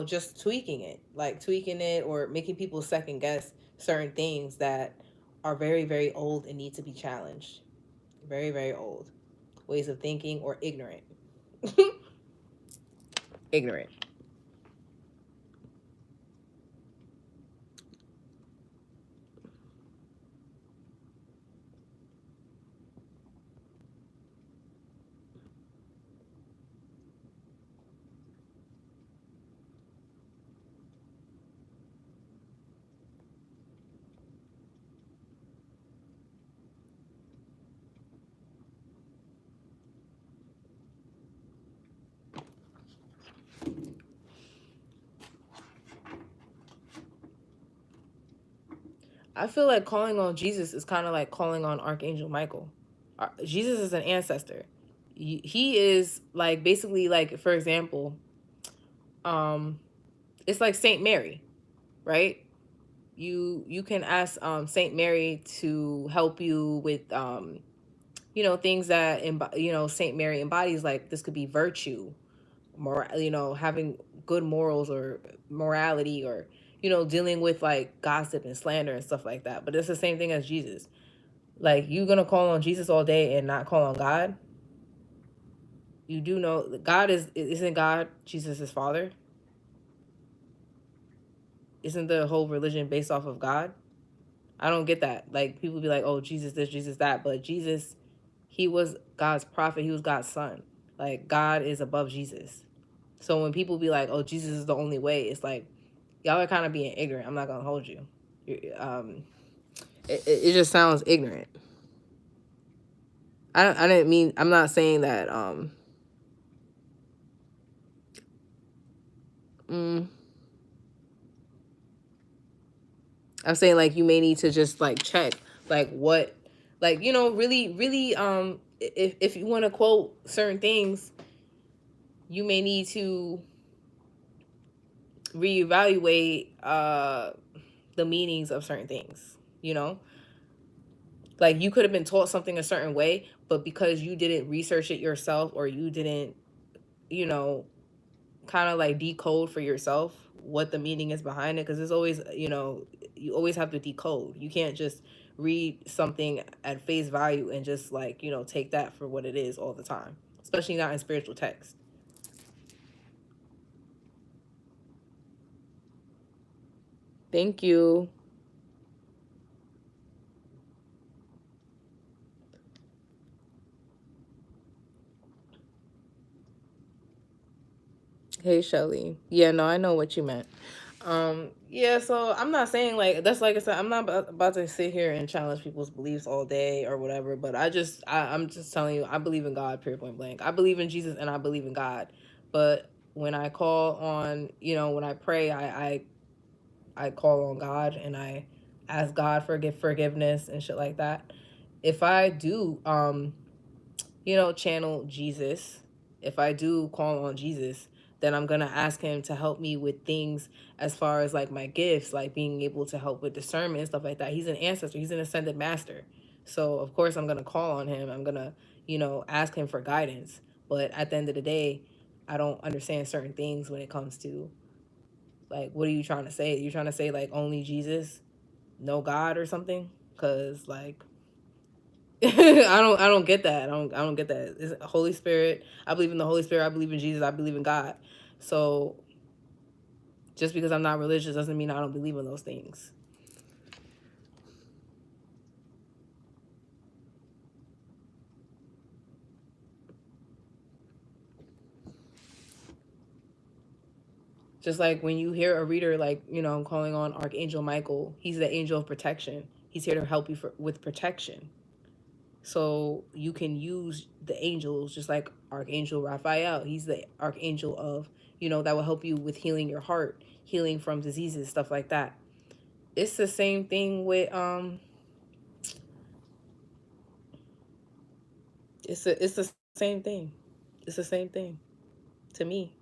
just tweaking it or making people second guess certain things that are very, very old and need to be challenged. Very, very old ways of thinking, or ignorant. Ignorant. I feel like calling on Jesus is kind of like calling on Archangel Michael. Jesus is an ancestor. He is like basically like, for example, um, it's like Saint Mary, right? You can ask Saint Mary to help you with things that Saint Mary embodies. Like this could be virtue, having good morals or morality, or dealing with like gossip and slander and stuff like that. But it's the same thing as Jesus. Like, you gonna call on Jesus all day and not call on God? You do know that God isn't God Jesus' father? Isn't the whole religion based off of God? I don't get that. Like, people be like, oh, Jesus this, Jesus that, but Jesus, he was God's prophet, he was God's son. Like, God is above Jesus. So when people be like, oh, Jesus is the only way, it's like, y'all are kind of being ignorant. I'm not gonna hold you. It just sounds ignorant. I didn't mean, I'm not saying that mm, I'm saying like you may need to just like check like what, like, really really if you want to quote certain things, you may need to reevaluate the meanings of certain things, like you could have been taught something a certain way, but because you didn't research it yourself, or you didn't, you know kind of like decode for yourself what the meaning is behind it, because it's always, you always have to decode. You can't just read something at face value and just like, take that for what it is all the time, especially not in spiritual text. Thank you. Hey, Shelly. Yeah, no, I know what you meant. Yeah, so I'm not saying like that's, like I said, I'm not about to sit here and challenge people's beliefs all day or whatever, but I'm just telling you, I believe in God, period, point blank. I believe in Jesus and I believe in God. But when I call on, when I pray, I call on God and I ask God for forgiveness and shit like that. If I do channel Jesus, if I do call on Jesus, then I'm going to ask him to help me with things as far as like my gifts, like being able to help with discernment and stuff like that. He's an ancestor, he's an ascended master. So, of course, I'm going to call on him. I'm going to, ask him for guidance. But at the end of the day, I don't understand certain things when it comes to like, what are you trying to say? You're trying to say like only Jesus, no God or something? Because like, I don't get that. I don't get that. It's Holy Spirit. I believe in the Holy Spirit. I believe in Jesus. I believe in God. So just because I'm not religious doesn't mean I don't believe in those things. Just like when you hear a reader like, calling on Archangel Michael, he's the angel of protection. He's here to help you with protection. So you can use the angels just like Archangel Raphael. He's the archangel of, that will help you with healing your heart, healing from diseases, stuff like that. It's the same thing with it's the same thing. It's the same thing to me.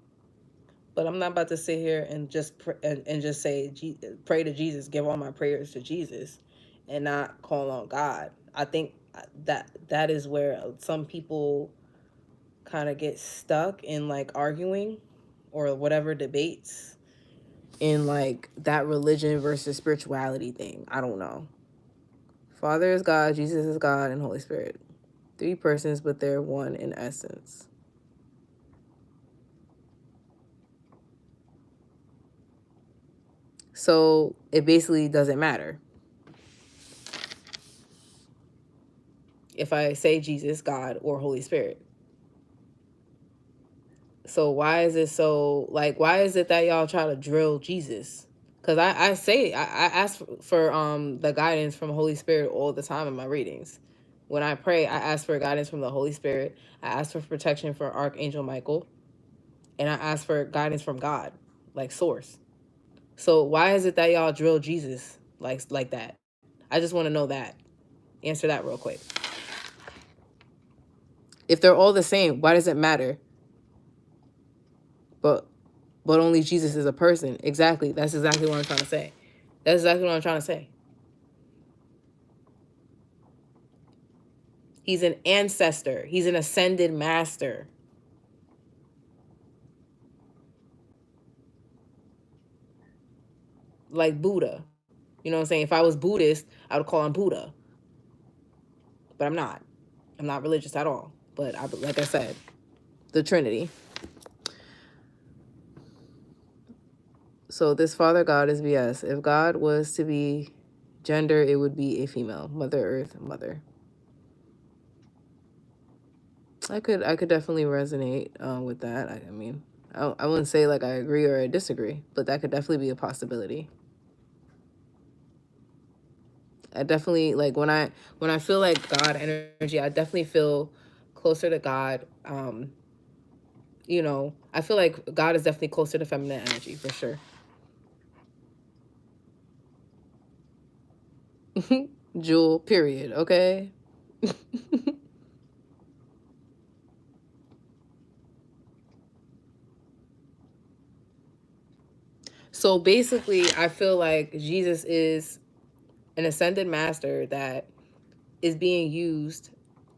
But I'm not about to sit here and just and just say pray to Jesus, give all my prayers to Jesus, and not call on God. I think that is where some people kind of get stuck in like arguing or whatever debates in like that religion versus spirituality thing. I don't know. Father is God, Jesus is God, and Holy Spirit. Three persons, but they're one in essence. So it basically doesn't matter if I say Jesus, God, or Holy Spirit. So why is it so like, why is it that y'all try to drill Jesus? Because I ask for the guidance from Holy Spirit all the time in my readings. When I pray, I ask for guidance from the Holy Spirit. I ask for protection for Archangel Michael, and I ask for guidance from God, like source. So why is it that y'all drill Jesus like that? I just want to know that. Answer that real quick. If they're all the same, why does it matter? But only Jesus is a person. Exactly. That's exactly what I'm trying to say. That's exactly what I'm trying to say. He's an ancestor. He's an ascended master. Like Buddha. You know what I'm saying? If I was Buddhist, I would call him Buddha. But I'm not. I'm not religious at all. But like I said, the Trinity. So this Father God is BS. If God was to be gender, it would be a female. Mother Earth, mother. I could definitely resonate with that. I mean, I wouldn't say like I agree or I disagree, but that could definitely be a possibility. I definitely like when I feel like God energy, I definitely feel closer to God. You know, I feel like God is definitely closer to feminine energy for sure. Jewel, period. Okay. So basically, I feel like Jesus is an ascended master that is being used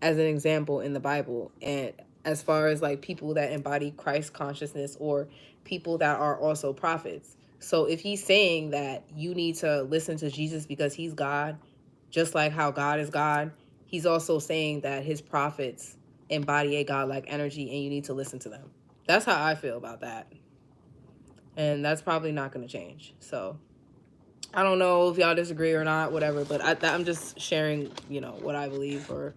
as an example in the Bible. And as far as like people that embody Christ consciousness or people that are also prophets. So if he's saying that you need to listen to Jesus because he's God, just like how God is God, he's also saying that his prophets embody a godlike energy and you need to listen to them. That's how I feel about that. And that's probably not going to change. So I don't know if y'all disagree or not, whatever, but I'm just sharing, you know, what I believe or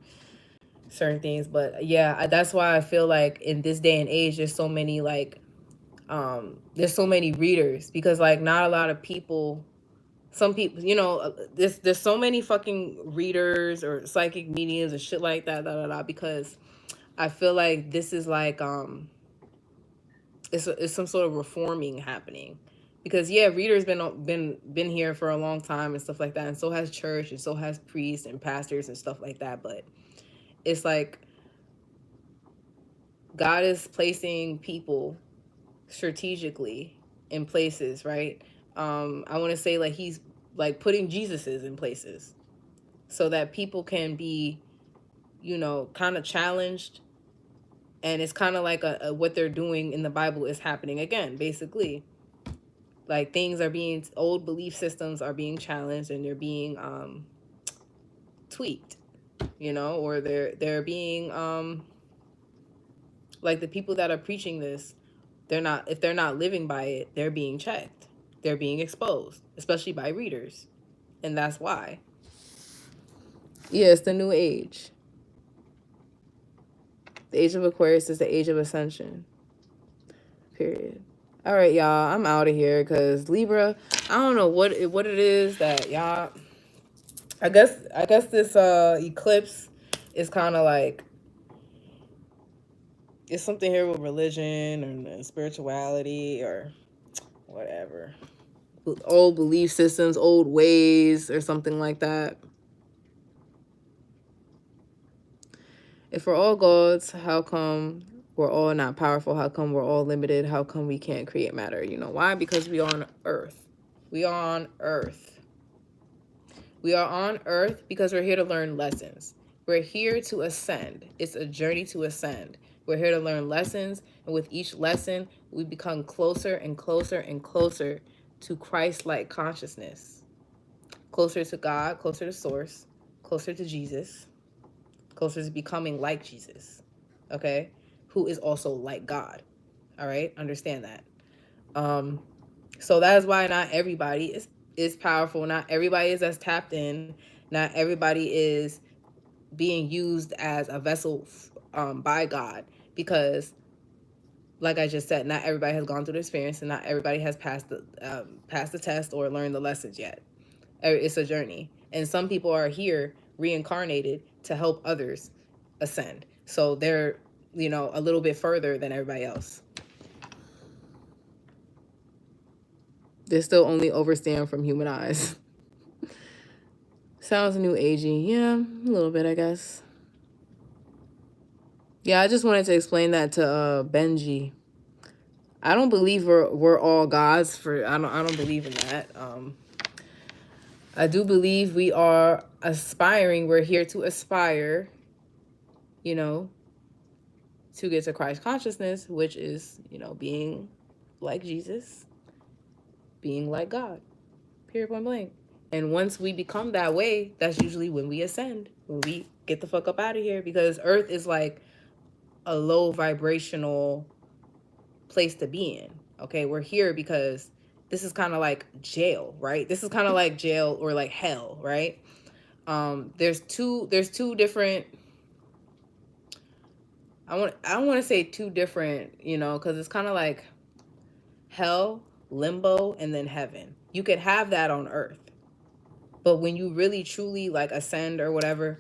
certain things. But yeah, that's why I feel like in this day and age, there's so many like, there's so many readers because like not a lot of people, some people, you know, there's so many fucking readers or psychic mediums and shit like that, because I feel like this is like, it's some sort of reforming happening because yeah, readers been here for a long time and stuff like that, and so has church and so has priests and pastors and stuff like that, but it's like God is placing people strategically in places, right? I want to say like he's like putting Jesuses in places so that people can be, you know, kind of challenged, and it's kind of like a what they're doing in the Bible is happening again, basically. Like things are being, old belief systems are being challenged and they're being tweaked, you know, or they're being like the people that are preaching this, they're not, if they're not living by it, they're being checked, they're being exposed, especially by readers, and that's why. Yeah, it's the new age. The age of Aquarius is the age of Ascension. Period. All right, y'all. I'm out of here because Libra. I don't know what it is that y'all. I guess this eclipse is kind of like, it's something here with religion and spirituality or whatever. Old belief systems, old ways, or something like that. If we're all gods, how come we're all not powerful? How come we're all limited? How come we can't create matter? You know why? Because we are on Earth. We are on Earth. We are on Earth because we're here to learn lessons. We're here to ascend. It's a journey to ascend. We're here to learn lessons, and with each lesson, we become closer and closer and closer to Christ-like consciousness. Closer to God, closer to Source, closer to Jesus, closer to becoming like Jesus, okay? Who is also like God, all right? Understand that. So that is why not everybody is powerful. Not everybody is as tapped in. Not everybody is being used as a vessel by God, because, like I just said, not everybody has gone through the experience, and not everybody has passed the test or learned the lessons yet. It's a journey, and some people are here reincarnated to help others ascend. So they're, you know, a little bit further than everybody else. They're still only overstand from human eyes. Sounds new agey. Yeah, a little bit, I guess. Yeah, I just wanted to explain that to Benji. I don't believe we're all gods. I don't believe in that. I do believe we are aspiring. We're here to aspire, you know, to get to Christ consciousness, which is, being like Jesus, being like God. Period, point blank. And once we become that way, that's usually when we ascend, when we get the fuck up out of here, because Earth is like a low vibrational place to be in. Okay, we're here because this is kind of like jail, right? This is kind of like jail or like hell, right? There's two different. I don't want to say two different, because it's kind of like hell, limbo, and then heaven. You could have that on Earth, but when you really truly like ascend or whatever,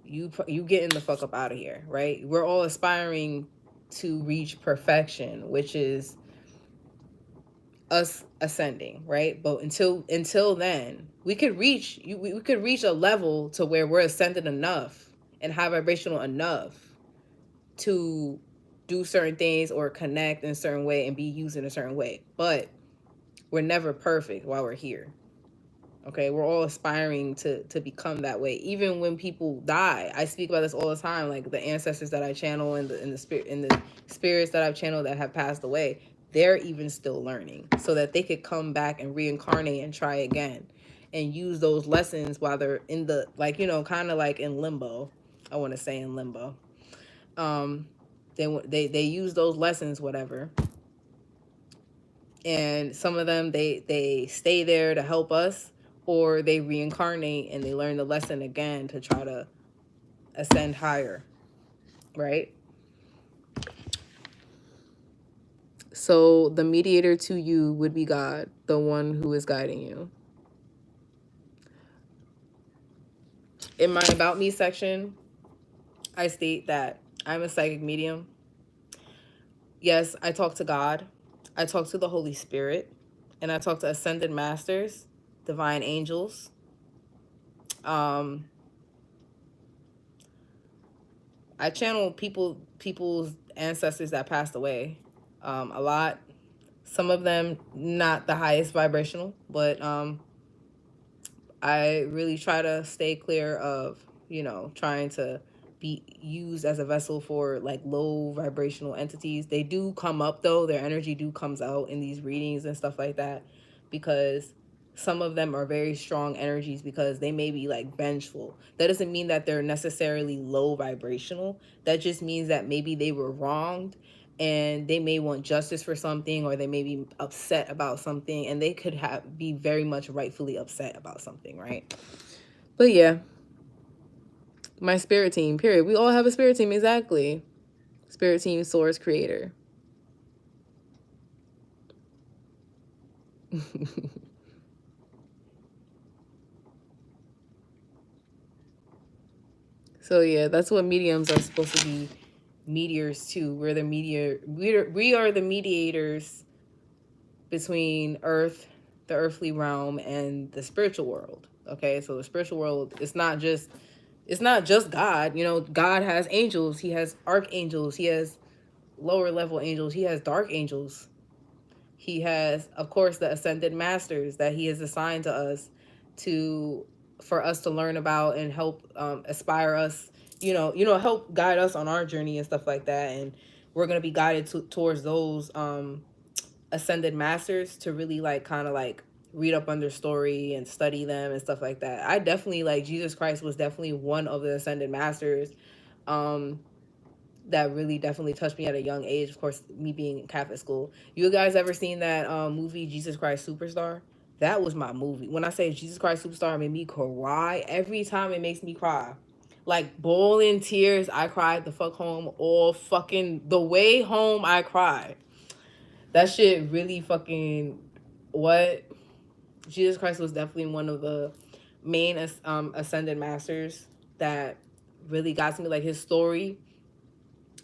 you getting the fuck up out of here, right? We're all aspiring to reach perfection, which is us ascending, right? But until then, we could reach a level to where we're ascended enough and high vibrational enough to do certain things or connect in a certain way and be used in a certain way. But we're never perfect while we're here. Okay, we're all aspiring to become that way. Even when people die, I speak about this all the time. Like the ancestors that I channel and the spirits that I've channeled that have passed away, they're even still learning, so that they could come back and reincarnate and try again, and use those lessons while they're in the kind of like in limbo. I want to say in limbo. They use those lessons, whatever, and some of them they stay there to help us, or they reincarnate and they learn the lesson again to try to ascend higher, right? So the mediator to you would be God, the one who is guiding you. In my About Me section, I state that I'm a psychic medium. Yes, I talk to God, I talk to the Holy Spirit, and I talk to ascended masters, divine angels. I channel people's ancestors that passed away, a lot. Some of them not the highest vibrational, but I really try to stay clear of trying to be used as a vessel for like low vibrational entities. They do come up though; their energy do comes out in these readings and stuff like that, because some of them are very strong energies because they may be like vengeful. That doesn't mean that they're necessarily low vibrational. That just means that maybe they were wronged and they may want justice for something, or they may be upset about something, and they could be very much rightfully upset about something, right? But yeah, my spirit team, period. We all have a spirit team, exactly. Spirit team, source, creator. So yeah, that's what mediums are supposed to be. Meteors too. We're the we are the mediators between Earth, the earthly realm, and the spiritual world. Okay, so the spiritual world is not just God. God has angels. He has archangels. He has lower level angels. He has dark angels. He has, of course, the ascended masters that he has assigned to us for us to learn about and help aspire us. Help guide us on our journey and stuff like that. And we're gonna be guided towards those ascended masters to really like kind of like read up on their story and study them and stuff like that. I definitely like Jesus Christ was definitely one of the ascended masters that really definitely touched me at a young age. Of course, me being in Catholic school. You guys ever seen that movie Jesus Christ Superstar? That was my movie. When I say Jesus Christ Superstar, it made me cry. Every time it makes me cry. Like boiling tears, I cried the fuck home all fucking the way home. I cried. That shit really fucking what? Jesus Christ was definitely one of the main ascended masters that really got to me. Like his story,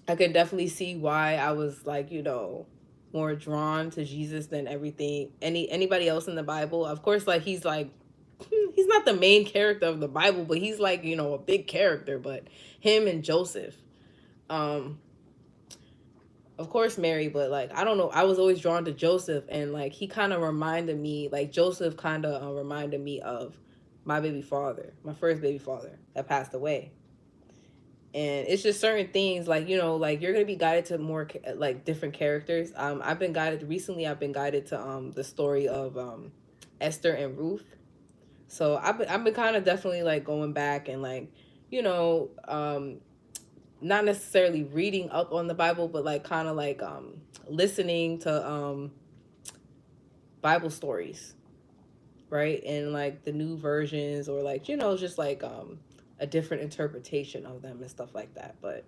I could definitely see why I was like, more drawn to Jesus than anybody else in the Bible. Of course, like he's like he's not the main character of the Bible, but he's like, you know, a big character. But him and Joseph, um, of course Mary, but like I don't know, I was always drawn to Joseph, and like he kind of reminded me, like Joseph kind of reminded me of my baby father, my first baby father that passed away. And it's just certain things, like, you know, like you're gonna be guided to more like different characters. I've been guided recently, I've been guided to the story of Esther and Ruth. So I've been kind of definitely like going back and like, you know, not necessarily reading up on the Bible, but like kind of like listening to Bible stories, right? And like the new versions, or like, you know, just like a different interpretation of them and stuff like that. But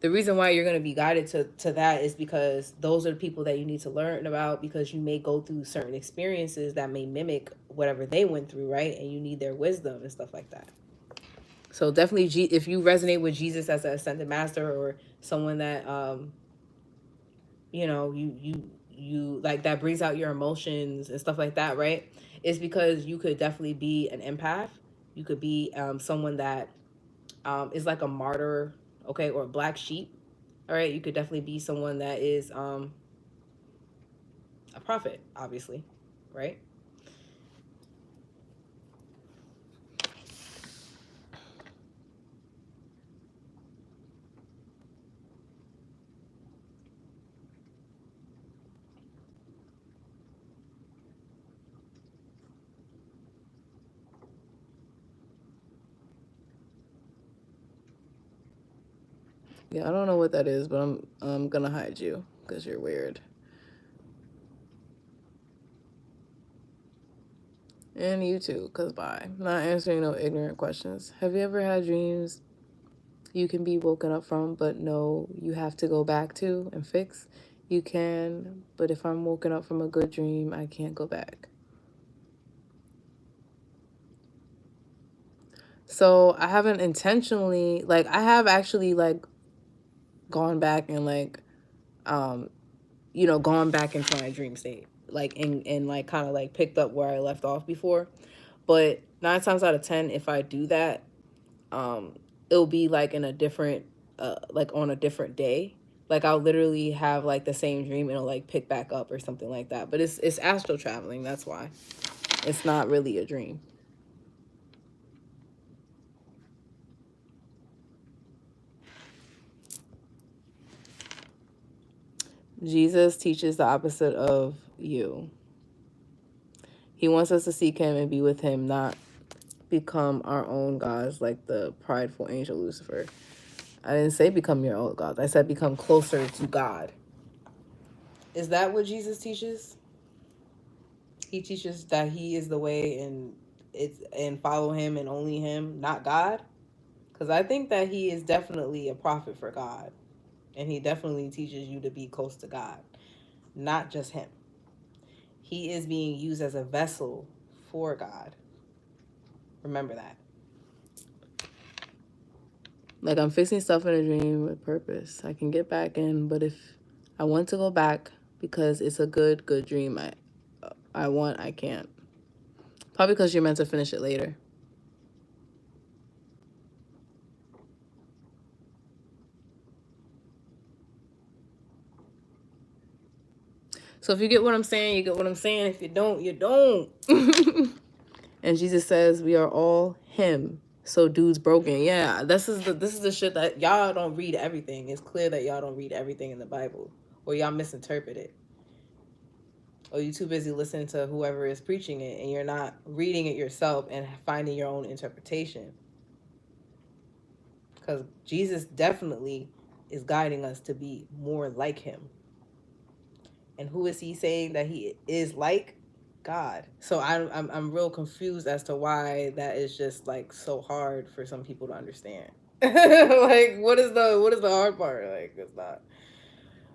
the reason why you're going to be guided to that is because those are the people that you need to learn about, because you may go through certain experiences that may mimic whatever they went through, right? And you need their wisdom and stuff like that. So definitely, if you resonate with Jesus as an ascended master, or someone that you know, you like, that brings out your emotions and stuff like that, right? It's because you could definitely be an empath. You could be someone that is like a martyr, okay, or a black sheep. All right, you could definitely be someone that is a prophet, obviously, right? Yeah, I don't know what that is, but I'm gonna hide you because you're weird. And you too, cause bye. Not answering no ignorant questions. Have you ever had dreams you can be woken up from, but no, you have to go back to and fix? You can, but if I'm woken up from a good dream, I can't go back. So I haven't intentionally, like, I have actually like gone back and like, you know, gone back into my dream state, like, and like kind of like picked up where I left off before. But 9 times out of 10, if I do that, it'll be like in a different, like on a different day. Like I'll literally have like the same dream and it'll like pick back up or something like that. But it's astral traveling. That's why it's not really a dream. Jesus teaches the opposite of you. He wants us to seek him and be with him, not become our own gods like the prideful angel Lucifer. I didn't say become your own God. I said become closer to God. Is that what Jesus teaches? He teaches that he is the way, and follow him and only him, not God. Because I think that he is definitely a prophet for God, and he definitely teaches you to be close to God, not just him. He is being used as a vessel for God. Remember that. Like, I'm fixing stuff in a dream with purpose. I can get back in, but if I want to go back because it's a good dream, I can't. Probably because you're meant to finish it later. So if you get what I'm saying, you get what I'm saying. If you don't, you don't. And Jesus says we are all him. So dude's broken. Yeah, this is the shit that y'all don't read everything. It's clear that y'all don't read everything in the Bible, or y'all misinterpret it, or you too busy listening to whoever is preaching it, and you're not reading it yourself and finding your own interpretation. Because Jesus definitely is guiding us to be more like him. And who is he saying that he is like? God. So I'm real confused as to why that is just like so hard for some people to understand. Like, what is the hard part? Like, it's not.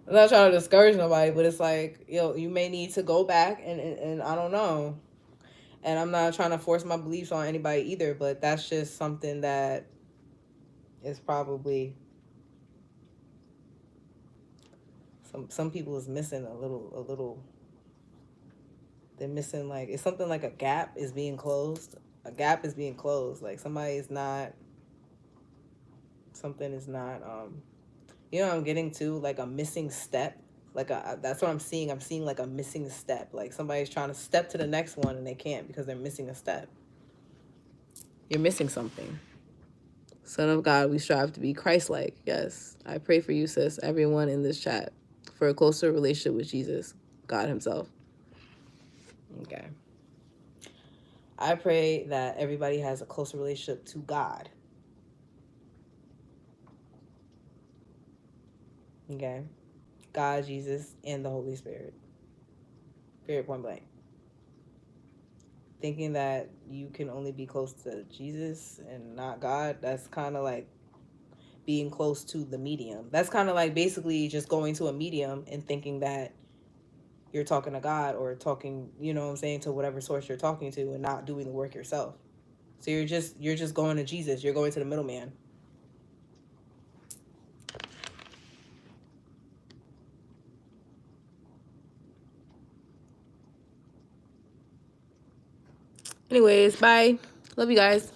I'm not trying to discourage nobody, but it's like, you may need to go back and I don't know. And I'm not trying to force my beliefs on anybody either, but that's just something that is probably some people is missing a little. They're missing, like, it's something like a gap is being closed. A gap is being closed. Like somebody is not, something is not, you know what I'm getting to? Like a missing step. Like that's what I'm seeing. I'm seeing like a missing step. Like somebody's trying to step to the next one and they can't because they're missing a step. You're missing something. Son of God, we strive to be Christ-like. Yes. I pray for you, sis, everyone in this chat, for a closer relationship with Jesus, God himself. Okay. I pray that everybody has a closer relationship to God. Okay. God, Jesus, and the Holy Spirit. Period, point blank. Thinking that you can only be close to Jesus and not God, that's kind of like being close to the medium. That's kind of like basically just going to a medium and thinking that you're talking to God or talking, you know what I'm saying, to whatever source you're talking to and not doing the work yourself. So you're just going to Jesus. You're going to the middleman. Anyways, bye. Love you guys.